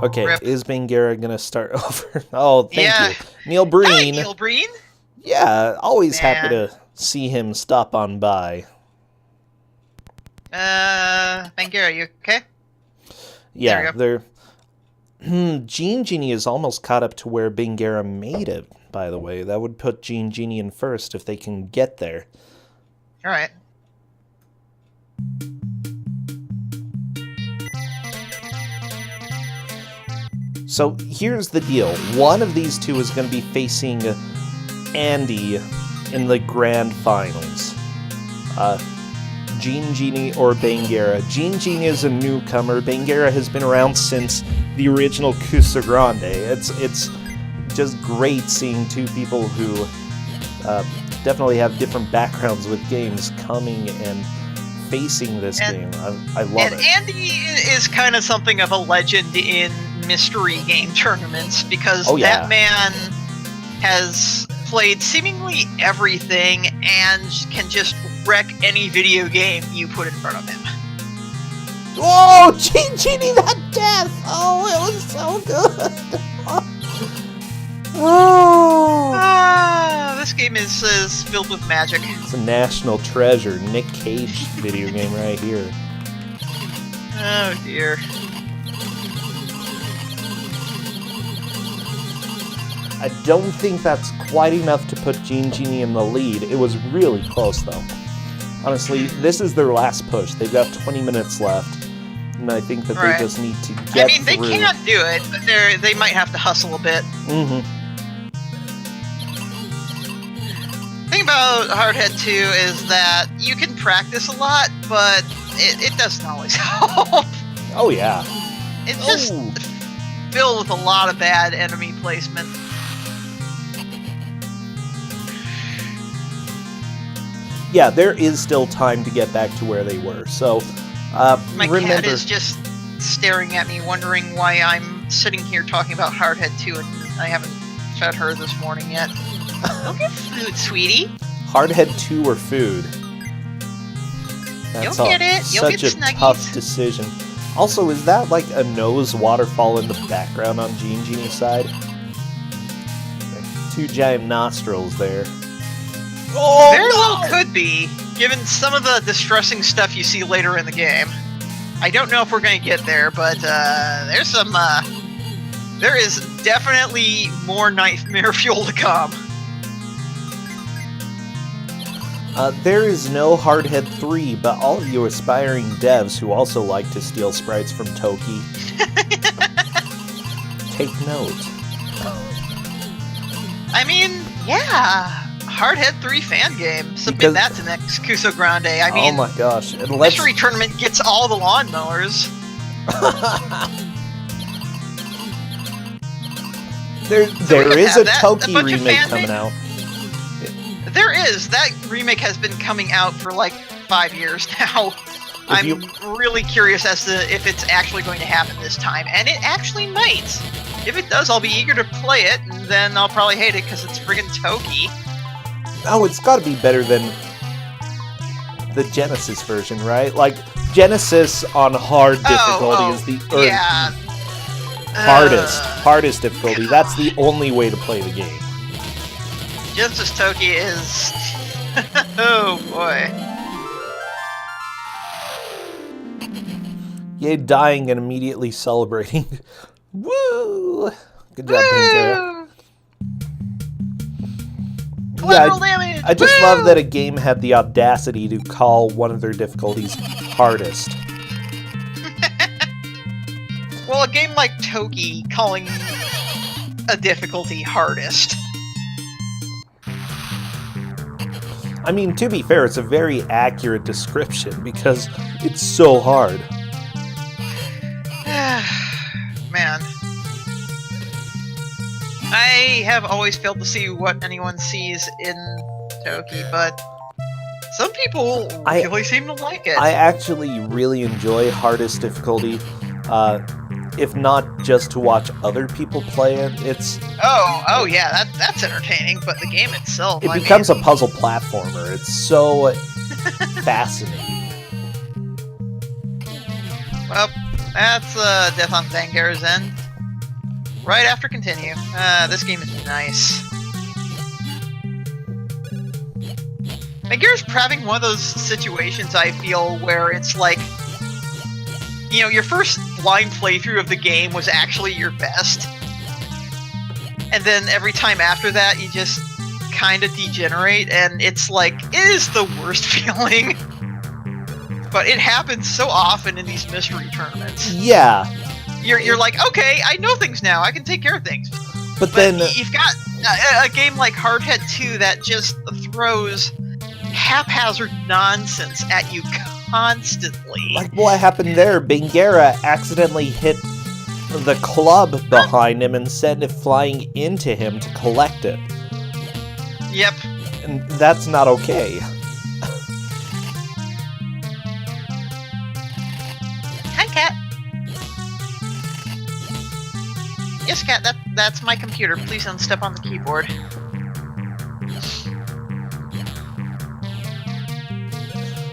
Okay, Rip. is bangerra gonna start over? Oh, thank Yeah. you. Neil Breen. Hi, Neil Breen. Yeah, always Man. happy to see him stop on by. bangerra, you okay? Yeah, There GeneJeanie is almost caught up to where bangerra made it, by the way. That would put GeneJeanie in first if they can get there. Alright. So here's the deal. One of these two is going to be facing Andy in the grand finals. GeneJeanie or bangerra. GeneJeanie is a newcomer. Bangerra has been around since the original Kusogrand3. It's just great seeing two people who definitely have different backgrounds with games coming and facing this game. I love it. And Andy is kind of something of a legend in mystery game tournaments because that man has played seemingly everything and can just wreck any video game you put in front of him. Whoa! GeneJeanie, that death! Oh, it was so good! Oh! This game is filled with magic. It's a national treasure. Nick Cage video game right here. Oh dear. I don't think that's quite enough to put GeneJeanie in the lead. It was really close, though. Honestly, this is their last push. They've got 20 minutes left, and I think that they just need to get through. They can't do it, but they might have to hustle a bit. Mm-hmm. The thing about Hardhead 2 is that you can practice a lot, but it doesn't always help. Oh, yeah. It's just filled with a lot of bad enemy placement. Yeah, there is still time to get back to where they were. So, my cat is just staring at me, wondering why I'm sitting here talking about Hardhead 2 and I haven't fed her this morning yet. Don't get food, sweetie. Hardhead 2 or food? That's You'll get it. You'll such get a snuggies. tough decision. Also, is that like a nose waterfall in the background on GeneJeanie's side? Two giant nostrils there. Oh, Very well could be, given some of the distressing stuff you see later in the game. I don't know if we're going to get there, but there's some. There is definitely more nightmare fuel to come. There is no Hardhead 3, but all of you aspiring devs who also like to steal sprites from Toki, take note. I mean, yeah. Hardhead 3 fan game. Submit Because- that to next Kusogrand3. I mean, oh my gosh! And let's Mystery Tournament gets all the lawnmowers. there is a Toki bunch of remake fan coming made- out. There is. That remake has been coming out for like 5 years now. I'm really curious as to if it's actually going to happen this time, and it actually might. If it does, I'll be eager to play it, and then I'll probably hate it because it's friggin' Toki. Oh, it's got to be better than the Genesis version, right? Like Genesis on hard difficulty is the hardest difficulty. That's the only way to play the game. Genesis Toki is... oh boy. Yay, dying and immediately celebrating. Woo! Good job, bangerra. Collateral damage! I just love that a game had the audacity to call one of their difficulties hardest. Well, a game like Toki calling a difficulty hardest. I mean, to be fair, it's a very accurate description because it's so hard. Man. I have always failed to see what anyone sees in Toki, but some people really seem to like it. I actually really enjoy hardest difficulty, if not just to watch other people play it. It's oh yeah, that's entertaining, but the game itself, it becomes a puzzle platformer. It's so fascinating. Well, that's Death on Bangerra's End. Right after continue. This game is nice. Bangerra's having one of those situations, I feel, where it's like, you know, your first blind playthrough of the game was actually your best. And then every time after that, you just kind of degenerate, and it's like, it is the worst feeling. But it happens so often in these mystery tournaments. Yeah. You're like, okay, I know things now. I can take care of things. But then you've got a game like Hardhead 2 that just throws haphazard nonsense at you constantly. like what happened there, bangerra accidentally hit the club behind him and sent it flying into him to collect it. Yep. And that's not okay. Hi, Cat. Yes, Cat, that's my computer. Please don't step on the keyboard.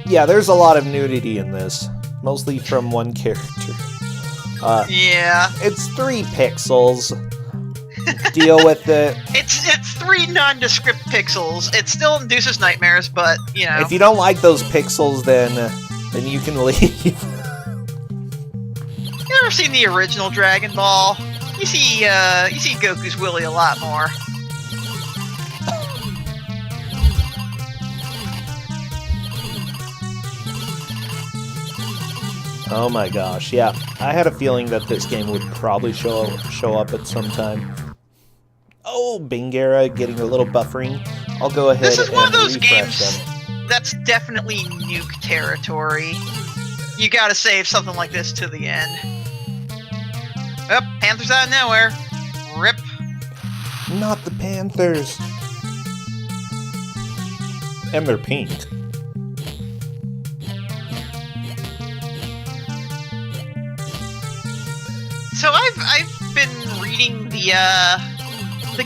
Yeah, there's a lot of nudity in this, mostly from one character. Yeah. It's 3 pixels. Deal with it. It's 3 nondescript pixels. It still induces nightmares, but, you know. If you don't like those pixels, then you can leave. You ever seen the original Dragon Ball? You see Goku's Willy a lot more. Oh my gosh, yeah. I had a feeling that this game would probably show up at some time. Oh, bangerra getting a little buffering. I'll go ahead and This is one of those refresh games them. that's definitely nuke territory. You gotta save something like this to the end. Oh, Panthers out of nowhere. Rip. Not the Panthers. And they're pink. So I've been reading the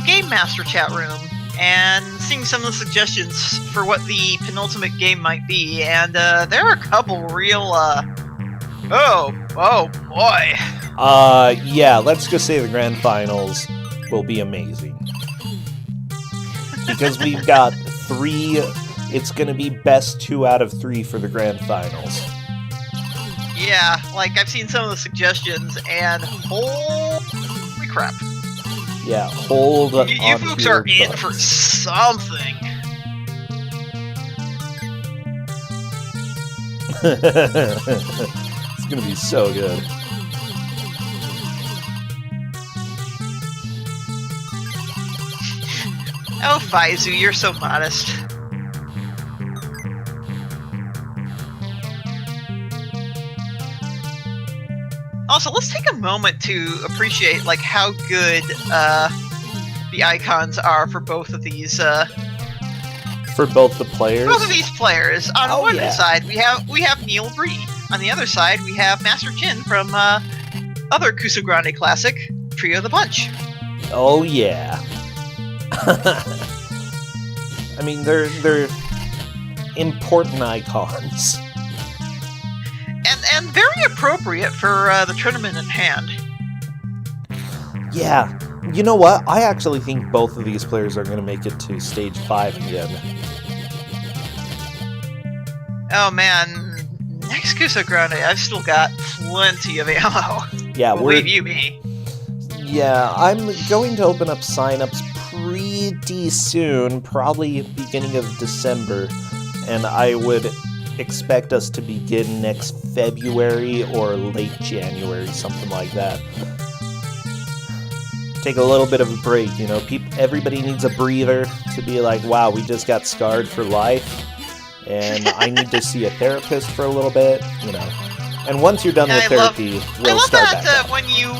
Game Master chat room and seeing some of the suggestions for what the penultimate game might be, and there are a couple real oh boy. Yeah, let's just say the grand finals will be amazing. Because we've got 3, it's gonna be best 2 out of 3 for the grand finals. Yeah, like I've seen some of the suggestions, and holy crap. Yeah, hold on. You folks are in for something. It's gonna be so good. Oh, Faizu, you're so modest. Also, let's take a moment to appreciate like how good the icons are for both of these. For both the players. Both of these players. On one yeah. side, we have Neil Bree. On the other side, we have Master Jin from other Kusogrand3 classic, Trio the Bunch. Oh yeah. I mean, they're important icons. And very appropriate for the tournament in hand. Yeah. You know what? I actually think both of these players are going to make it to Stage 5 again. Oh man, next Kusogrand3, I've still got plenty of ammo. Yeah, believe you me. Yeah, I'm going to open up signups pretty soon, probably beginning of December, and I would expect us to begin next February or late January, something like that. Take a little bit of a break, you know. Everybody needs a breather to be like, wow, we just got scarred for life, and I need to see a therapist for a little bit, you know. And once you're done with therapy, we'll start back up. When you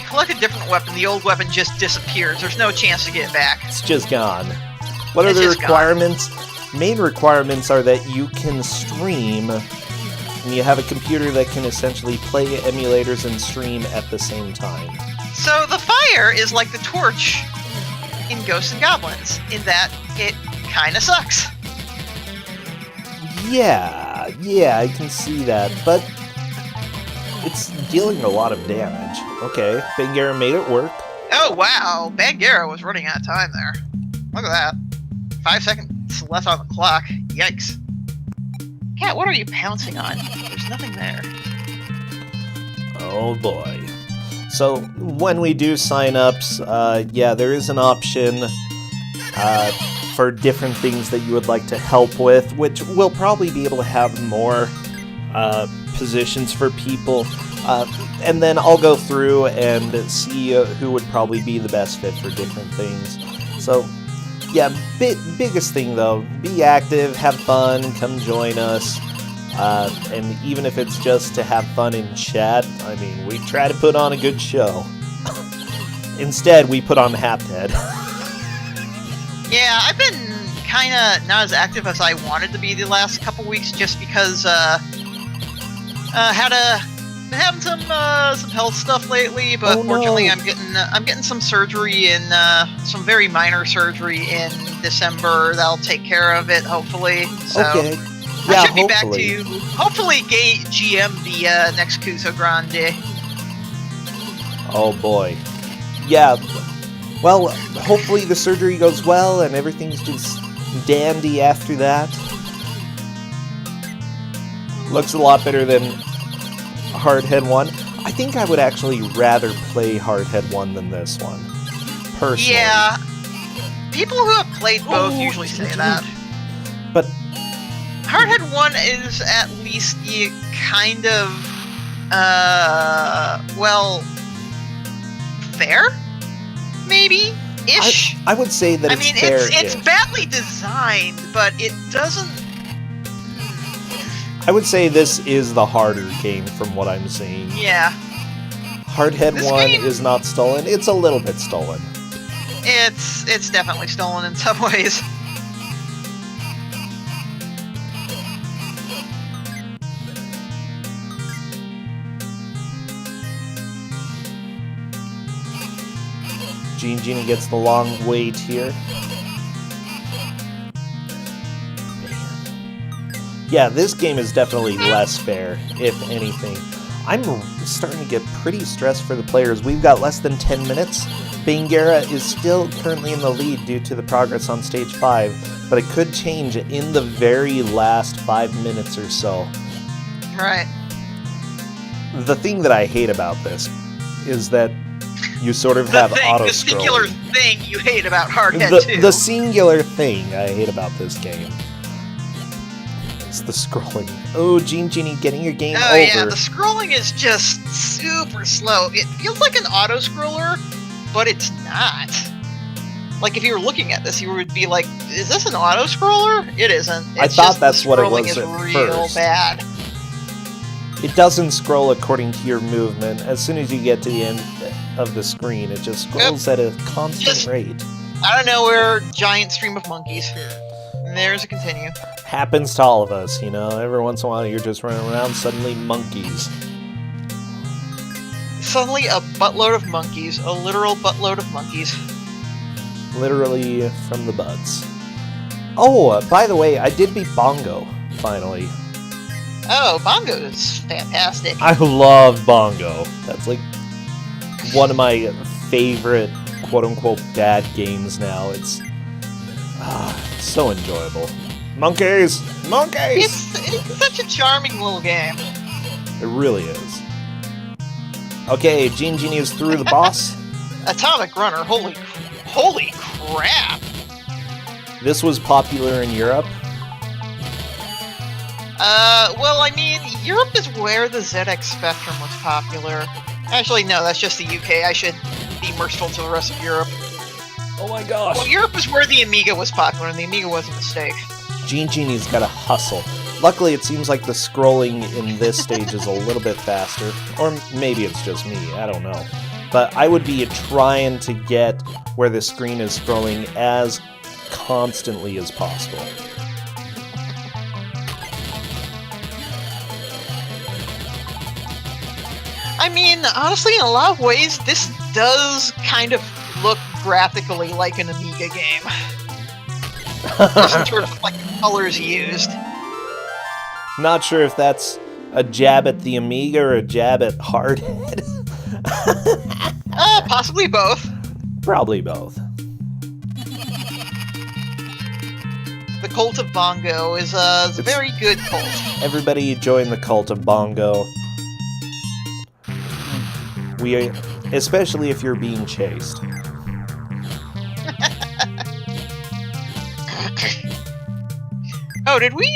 collect a different weapon, the old weapon just disappears. There's no chance to get it back. It's just gone. What are the requirements? Main requirements are that you can stream, and you have a computer that can essentially play emulators and stream at the same time. So the fire is like the torch in Ghosts and Goblins, in that it kinda sucks. Yeah, I can see that, but it's dealing a lot of damage. Okay, bangerra made it work. Oh wow, bangerra was running out of time there. Look at that. 5 seconds left on the clock. Yikes. Cat, what are you pouncing on? There's nothing there. Oh boy. So, when we do sign-ups, yeah, there is an option for different things that you would like to help with, which we'll probably be able to have more positions for people. And then I'll go through and see who would probably be the best fit for different things. So, yeah, biggest thing though, be active, have fun, come join us. And even if it's just to have fun in chat, I mean, we try to put on a good show. Instead, we put on Hapted. Yeah, I've been kinda not as active as I wanted to be the last couple weeks, just because been having some health stuff lately, but fortunately I'm getting some surgery in some very minor surgery in December that'll take care of it, hopefully. So okay. I should be back to hopefully GM the next Kusogrand3. Oh boy. Yeah. Well, hopefully the surgery goes well and everything's just dandy after that. Looks a lot better than Hardhead 1. I think I would actually rather play Hardhead 1 than this one. Personally. Yeah. People who have played both usually say that. But Hardhead 1 is at least kind of, well, fair? Maybe? Ish? I would say that it's fair. It's badly designed, but it doesn't... I would say this is the harder game from what I'm seeing. Yeah. Hardhead 1 is not stolen. It's a little bit stolen. It's definitely stolen in some ways. GeneJeanie gets the long wait here. Yeah, this game is definitely less fair, if anything. I'm starting to get pretty stressed for the players. We've got less than 10 minutes. bangerra is still currently in the lead due to the progress on Stage 5, but it could change in the very last 5 minutes or so. Right. The thing that I hate about this is that you sort of have auto-scrolling. The singular thing you hate about Hardhead 2. The singular thing I hate about this game. It's the scrolling. Oh, GeneJeanie getting your game over. Oh yeah, the scrolling is just super slow. It feels like an auto-scroller, but it's not. Like, if you were looking at this, you would be like, is this an auto-scroller? It isn't. It's I thought just that's the what it scrolling was is at real first. bad. It doesn't scroll according to your movement. As soon as you get to the end of the screen, it just scrolls at a constant rate. Out of nowhere, giant stream of monkeys. And there's a continue. Happens to all of us, you know? Every once in a while, you're just running around, suddenly monkeys. Suddenly, a buttload of monkeys. A literal buttload of monkeys. Literally from the buds. Oh, by the way, I did beat Bongo, finally. Oh, Bongo is fantastic. I love Bongo. That's like one of my favorite quote-unquote bad games now. It's so enjoyable. Monkeys! Monkeys! It's such a charming little game. It really is. Okay, GeneJeanie is through the boss. Atomic Runner, holy crap! This was popular in Europe. Well, I mean, Europe is where the ZX Spectrum was popular. Actually, no, that's just the UK. I should be merciful to the rest of Europe. Oh my gosh. Well, Europe is where the Amiga was popular, and the Amiga was a mistake. GeneJeanie's got to hustle. Luckily, it seems like the scrolling in this stage is a little bit faster. Or maybe it's just me, I don't know. But I would be trying to get where the screen is scrolling as constantly as possible. I mean, honestly, in a lot of ways, this does kind of look graphically like an Amiga game. Just in terms of, like, the colors used. Not sure if that's a jab at the Amiga or a jab at Hardhead. Possibly both. Probably both. The Cult of Bongo is a very good cult. Everybody join the Cult of Bongo. Especially if you're being chased. Oh, did we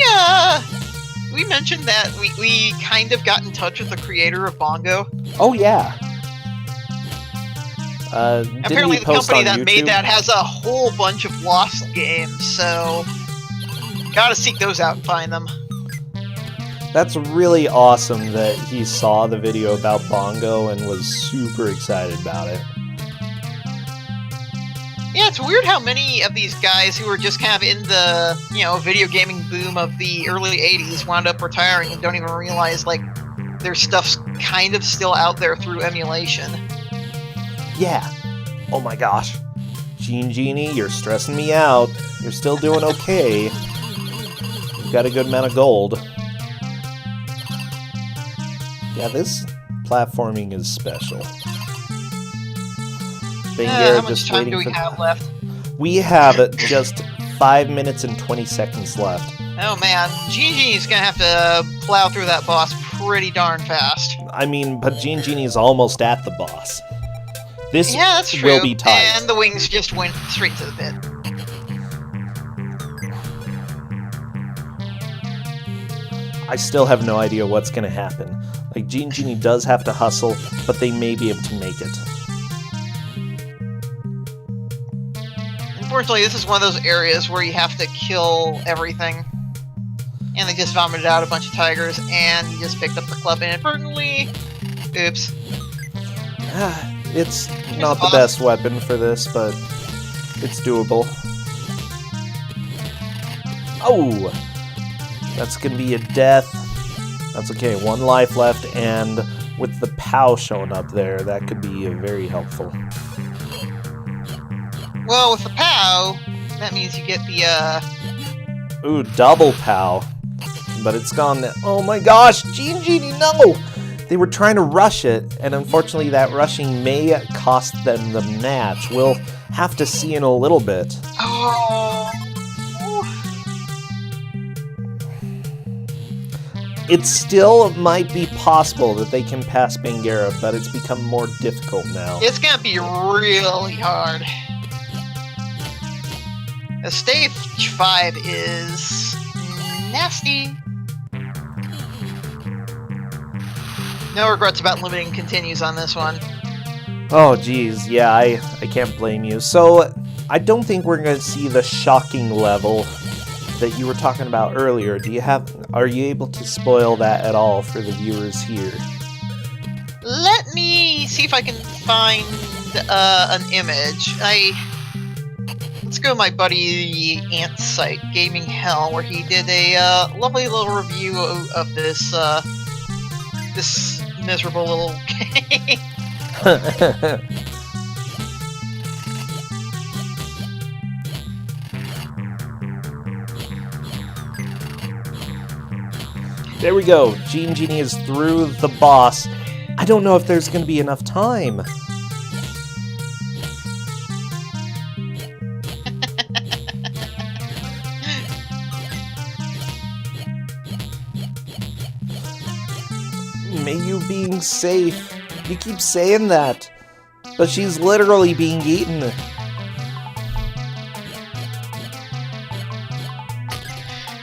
mention that we kind of got in touch with the creator of Bongo? Oh, yeah. Apparently the company that made that has a whole bunch of lost games, so gotta seek those out and find them. That's really awesome that he saw the video about Bongo and was super excited about it. Yeah, it's weird how many of these guys who were just kind of in the, video gaming boom of the early 80s wound up retiring and don't even realize, like, their stuff's kind of still out there through emulation. Yeah. Oh my gosh. GeneJeanie, you're stressing me out. You're still doing okay. You've got a good amount of gold. Yeah, this platforming is special. How much time do we have left? We have just 5 minutes and 20 seconds left. Oh man, GeneJeanie's gonna have to plow through that boss pretty darn fast. I mean, but GeneJeanie's almost at the boss. This that's true. will be tight. And the wings just went straight to the pit. I still have no idea what's going to happen. Like, GeneJeanie does have to hustle, but they may be able to make it. Unfortunately, this is one of those areas where you have to kill everything. And they just vomited out a bunch of tigers, and you just picked up the club inadvertently. Oops. It's not the best weapon for this, but it's doable. Oh! That's gonna be a death. That's okay, 1 life left, and with the POW showing up there, that could be very helpful. Well, with the POW, that means you get the, Ooh, double POW. But it's gone now. Oh my gosh, GeneJeanie, no! They were trying to rush it, and unfortunately that rushing may cost them the match. We'll have to see in a little bit. Oh. It still might be possible that they can pass Bangerra, but it's become more difficult now. It's gonna be really hard. Stage 5 is nasty. No regrets about limiting continues on this one. Oh geez, yeah, I can't blame you. So, I don't think we're going to see the shocking level that you were talking about earlier. Are you able to spoil that at all for the viewers here? Let me see if I can find an image. Let's go to my buddy Ant's site, Gaming Hell, where he did a lovely little review of this this miserable little game. There we go. GeneJeanie is through the boss. I don't know if there's going to be enough time. Mayu being safe. You keep saying that. But she's literally being eaten.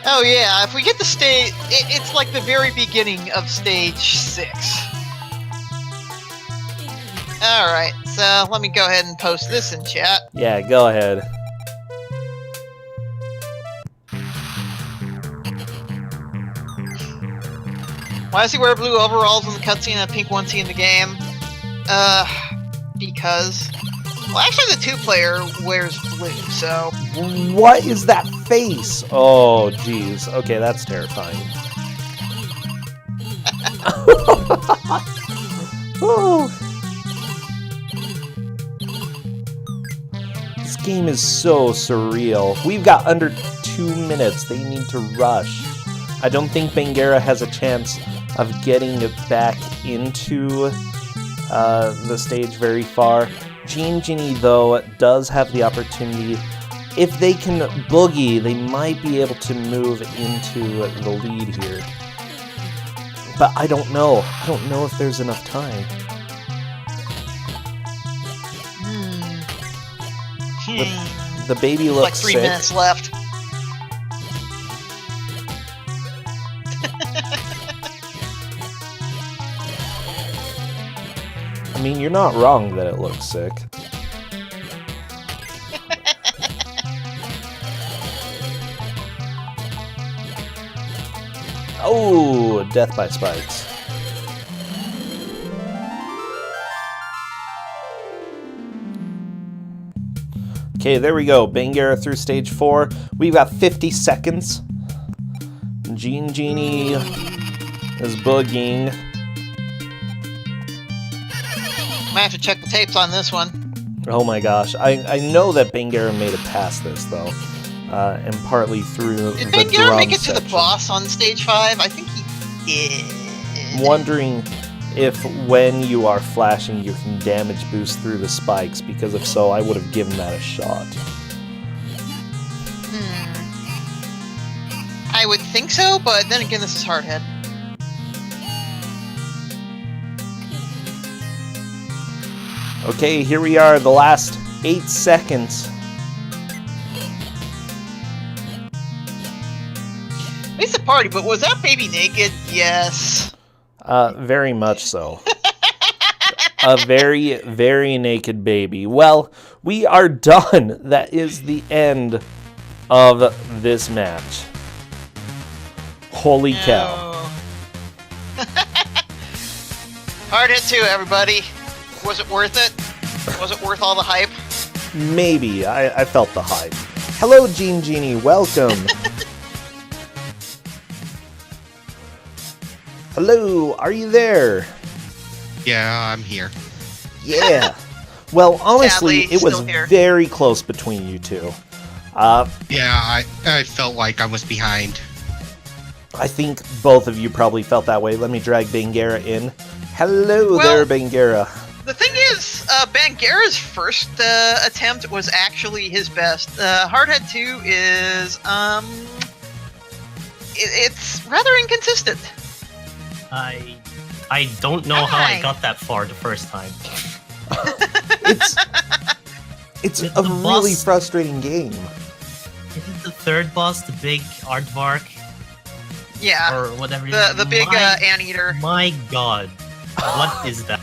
Oh yeah, if we get to stage... It's like the very beginning of stage 6. Alright, so let me go ahead and post this in chat. Yeah, go ahead. Why does he wear blue overalls in the cutscene and a pink onesie in the game? Because... Well, actually the 2-player wears blue, so... What is that face? Oh, jeez. Okay, that's terrifying. Oh. This game is so surreal. We've got under 2 minutes. They need to rush. I don't think Bangerra has a chance of getting it back into the stage very far. GeneJeanie, though, does have the opportunity. If they can boogie, they might be able to move into the lead here. But I don't know. I don't know if there's enough time. The baby looks like 3 sick. minutes left. I mean, you're not wrong that it looks sick. Oh, death by spikes. Okay, there we go. Bangerra through stage 4. We've got 50 seconds. GeneJeanie is boogieing. Might have to check the tapes on this one. Oh my gosh. I know that Bangerra made it past this, though. And partly through Did the Bangerra drum make it to section. the boss on stage 5? I think he did. I'm wondering if when you are flashing you can damage boost through the spikes, because if so, I would have given that a shot. I would think so, but then again, this is Hardhead. Okay, here we are, the last 8 seconds. It's a party, but was that baby naked? Yes. Very much so. A very, very naked baby. Well, we are done. That is the end of this match. Holy cow. Hardhead 2, everybody. Was it worth it? Was it worth all the hype? Maybe. I felt the hype. Hello, GeneJeanie. Welcome. Hello, are you there? Yeah, I'm here. Yeah. Well, honestly, Sadly, it was still here. very close between you two. Yeah, I felt like I was behind. I think both of you probably felt that way. Let me drag Bangerra in. Hello Well, there, Bangerra. The thing is, Bangerra's first attempt was actually his best. Hardhead 2 is, it's rather inconsistent. I don't know how I got that far the first time. It's Did a the really boss- frustrating game. Isn't the third boss the big aardvark Yeah, or whatever? the big My- anteater. My god, what is that?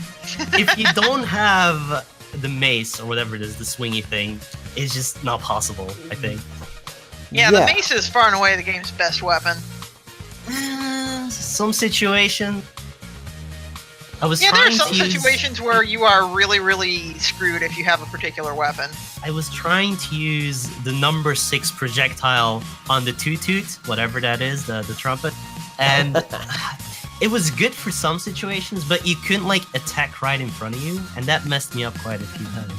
If you don't have the mace or whatever it is, the swingy thing, is just not possible, I think. Yeah, the mace is far and away the game's best weapon. Some situation. I was there are trying some to use... situations where you are really, really screwed if you have a particular weapon. I was trying to use the number 6 projectile on the toot, whatever that is, the trumpet, and it was good for some situations, but you couldn't like attack right in front of you, and that messed me up quite a few times.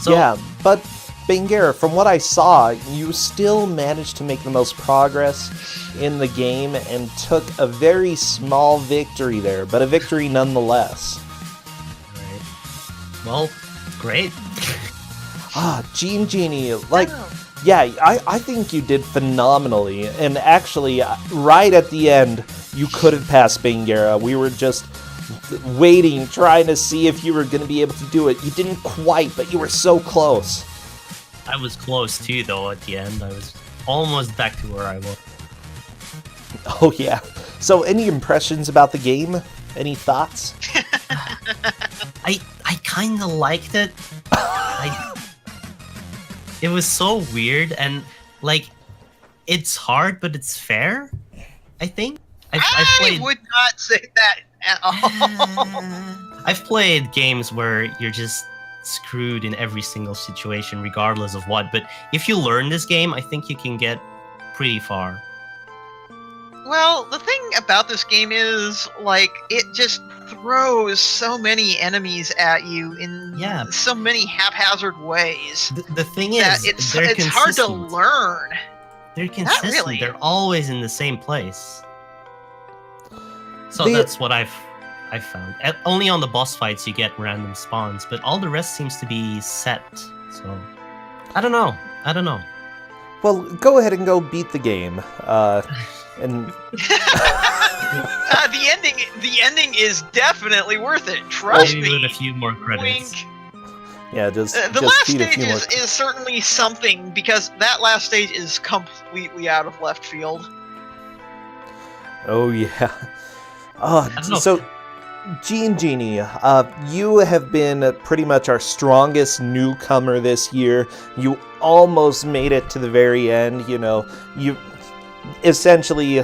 So, yeah, but bangerra, from what I saw, you still managed to make the most progress in the game and took a very small victory there, but a victory nonetheless. Right. Well, great. GeneJeanie, yeah, I think you did phenomenally, and actually, right at the end, you could have passed bangerra. We were just waiting, trying to see if you were going to be able to do it. You didn't quite, but you were so close. I was close too, though, at the end. I was almost back to where I was. Oh, yeah. So, any impressions about the game? Any thoughts? I kind of liked it. It was so weird, and, like, it's hard, but it's fair, I think. I would not say that at all. I've played games where you're just screwed in every single situation, regardless of what, but if you learn this game, I think you can get pretty far. Well, the thing about this game is, like, it just throws so many enemies at you in so many haphazard ways. The thing is, it's hard to learn. They're consistent. Not really. They're always in the same place. So that's what I've found. Only on the boss fights you get random spawns, but all the rest seems to be set. So I don't know. Well, go ahead and go beat the game. And the ending is definitely worth it. Trust me. With a few more credits. Wink. Yeah, The just last feed a stage few more. is certainly something, because that last stage is completely out of left field. Oh yeah. So GeneJeanie, you have been pretty much our strongest newcomer this year. You almost made it to the very end. You know, you essentially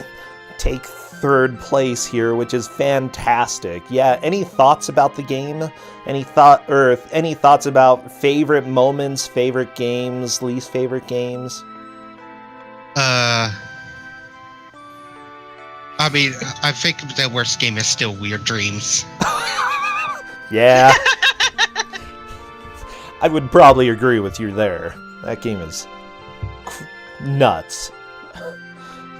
take third place here, which is fantastic. Yeah, any thoughts about the game? Any thoughts about favorite moments, favorite games, least favorite games? I mean, I think the worst game is still Weird Dreams. Yeah. I would probably agree with you there. That game is nuts.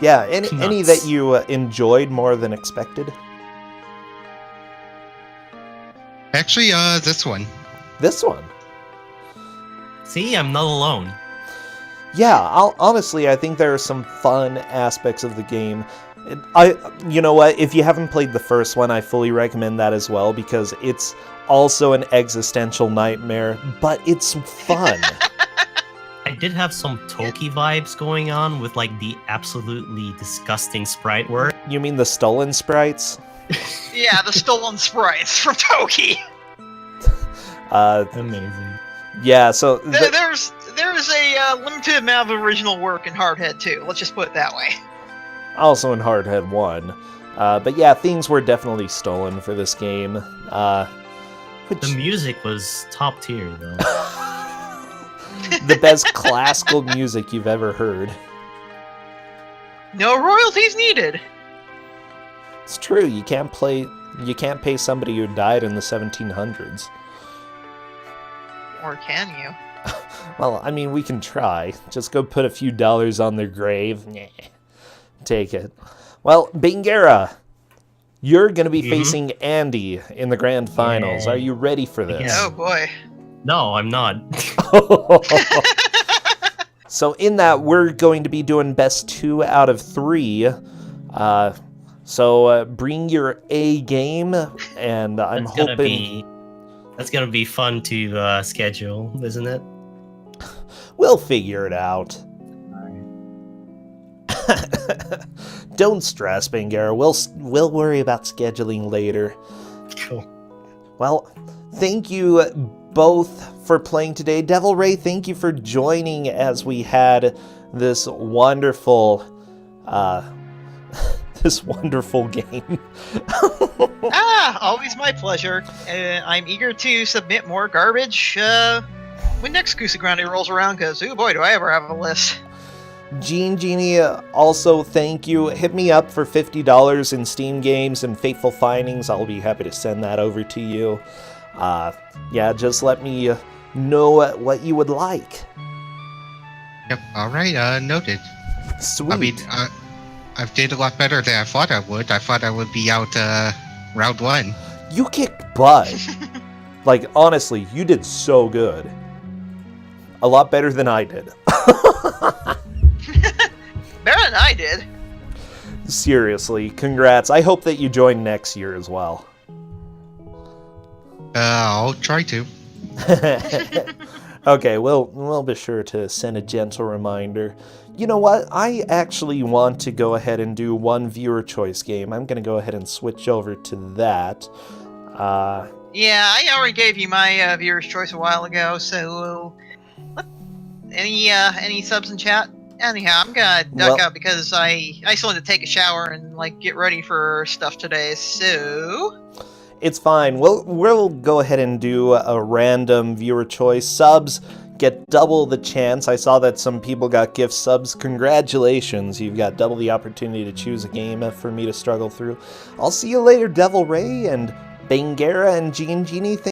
Yeah, any that you enjoyed more than expected? Actually, this one. This one? See, I'm not alone. Yeah, honestly, I think there are some fun aspects of the game. You know what? If you haven't played the first one, I fully recommend that as well, because it's also an existential nightmare, but it's fun. I did have some Toki vibes going on with like the absolutely disgusting sprite work. You mean the stolen sprites? Yeah, the stolen sprites from Toki. Amazing. Yeah, so there's a limited amount of original work in Hardhead too. Let's just put it that way. Also in Hardhead 1. But yeah, things were definitely stolen for this game. The music was top tier, though. The best classical music you've ever heard. No royalties needed. It's true, you can't pay somebody who died in the 1700s. Or can you? Well, I mean, we can try. Just go put a few dollars on their grave. Nah. Take it. Well, bangerra, you're going to be facing Andy in the grand finals. Yeah. Are you ready for this? Oh boy. No, I'm not. So in that, we're going to be doing best 2 out of 3. So bring your A game, and I'm hoping... That's gonna be fun to schedule, isn't it? We'll figure it out. Don't stress, bangerra. We'll worry about scheduling later. Cool. Well, thank you both for playing today. Devil Ray, thank you for joining as we had this wonderful, this wonderful game. Always my pleasure. I'm eager to submit more garbage when next Kusogrand3 rolls around, because, oh boy, do I ever have a list. GeneJeanie, also thank you. Hit me up for $50 in Steam games and Fateful Findings. I'll be happy to send that over to you. Yeah, just let me know what you would like. Yep. All right. Noted. Sweet. I mean, I did a lot better than I thought I would. I thought I would be out round 1. You kicked butt. Like, honestly, you did so good. A lot better than I did. Better than I did. Seriously, congrats. I hope that you join next year as well. I'll try to. Okay, we'll be sure to send a gentle reminder. You know what? I actually want to go ahead and do one viewer choice game. I'm going to go ahead and switch over to that. Yeah, I already gave you my viewer's choice a while ago, so any subs in chat? Anyhow, I'm gonna duck out because I still need to take a shower and like get ready for stuff today, so it's fine. We'll go ahead and do a random viewer choice. Subs get double the chance. I saw that some people got gift subs. Congratulations, you've got double the opportunity to choose a game for me to struggle through. I'll see you later, Devil Ray and bangerra and GeneJeanie.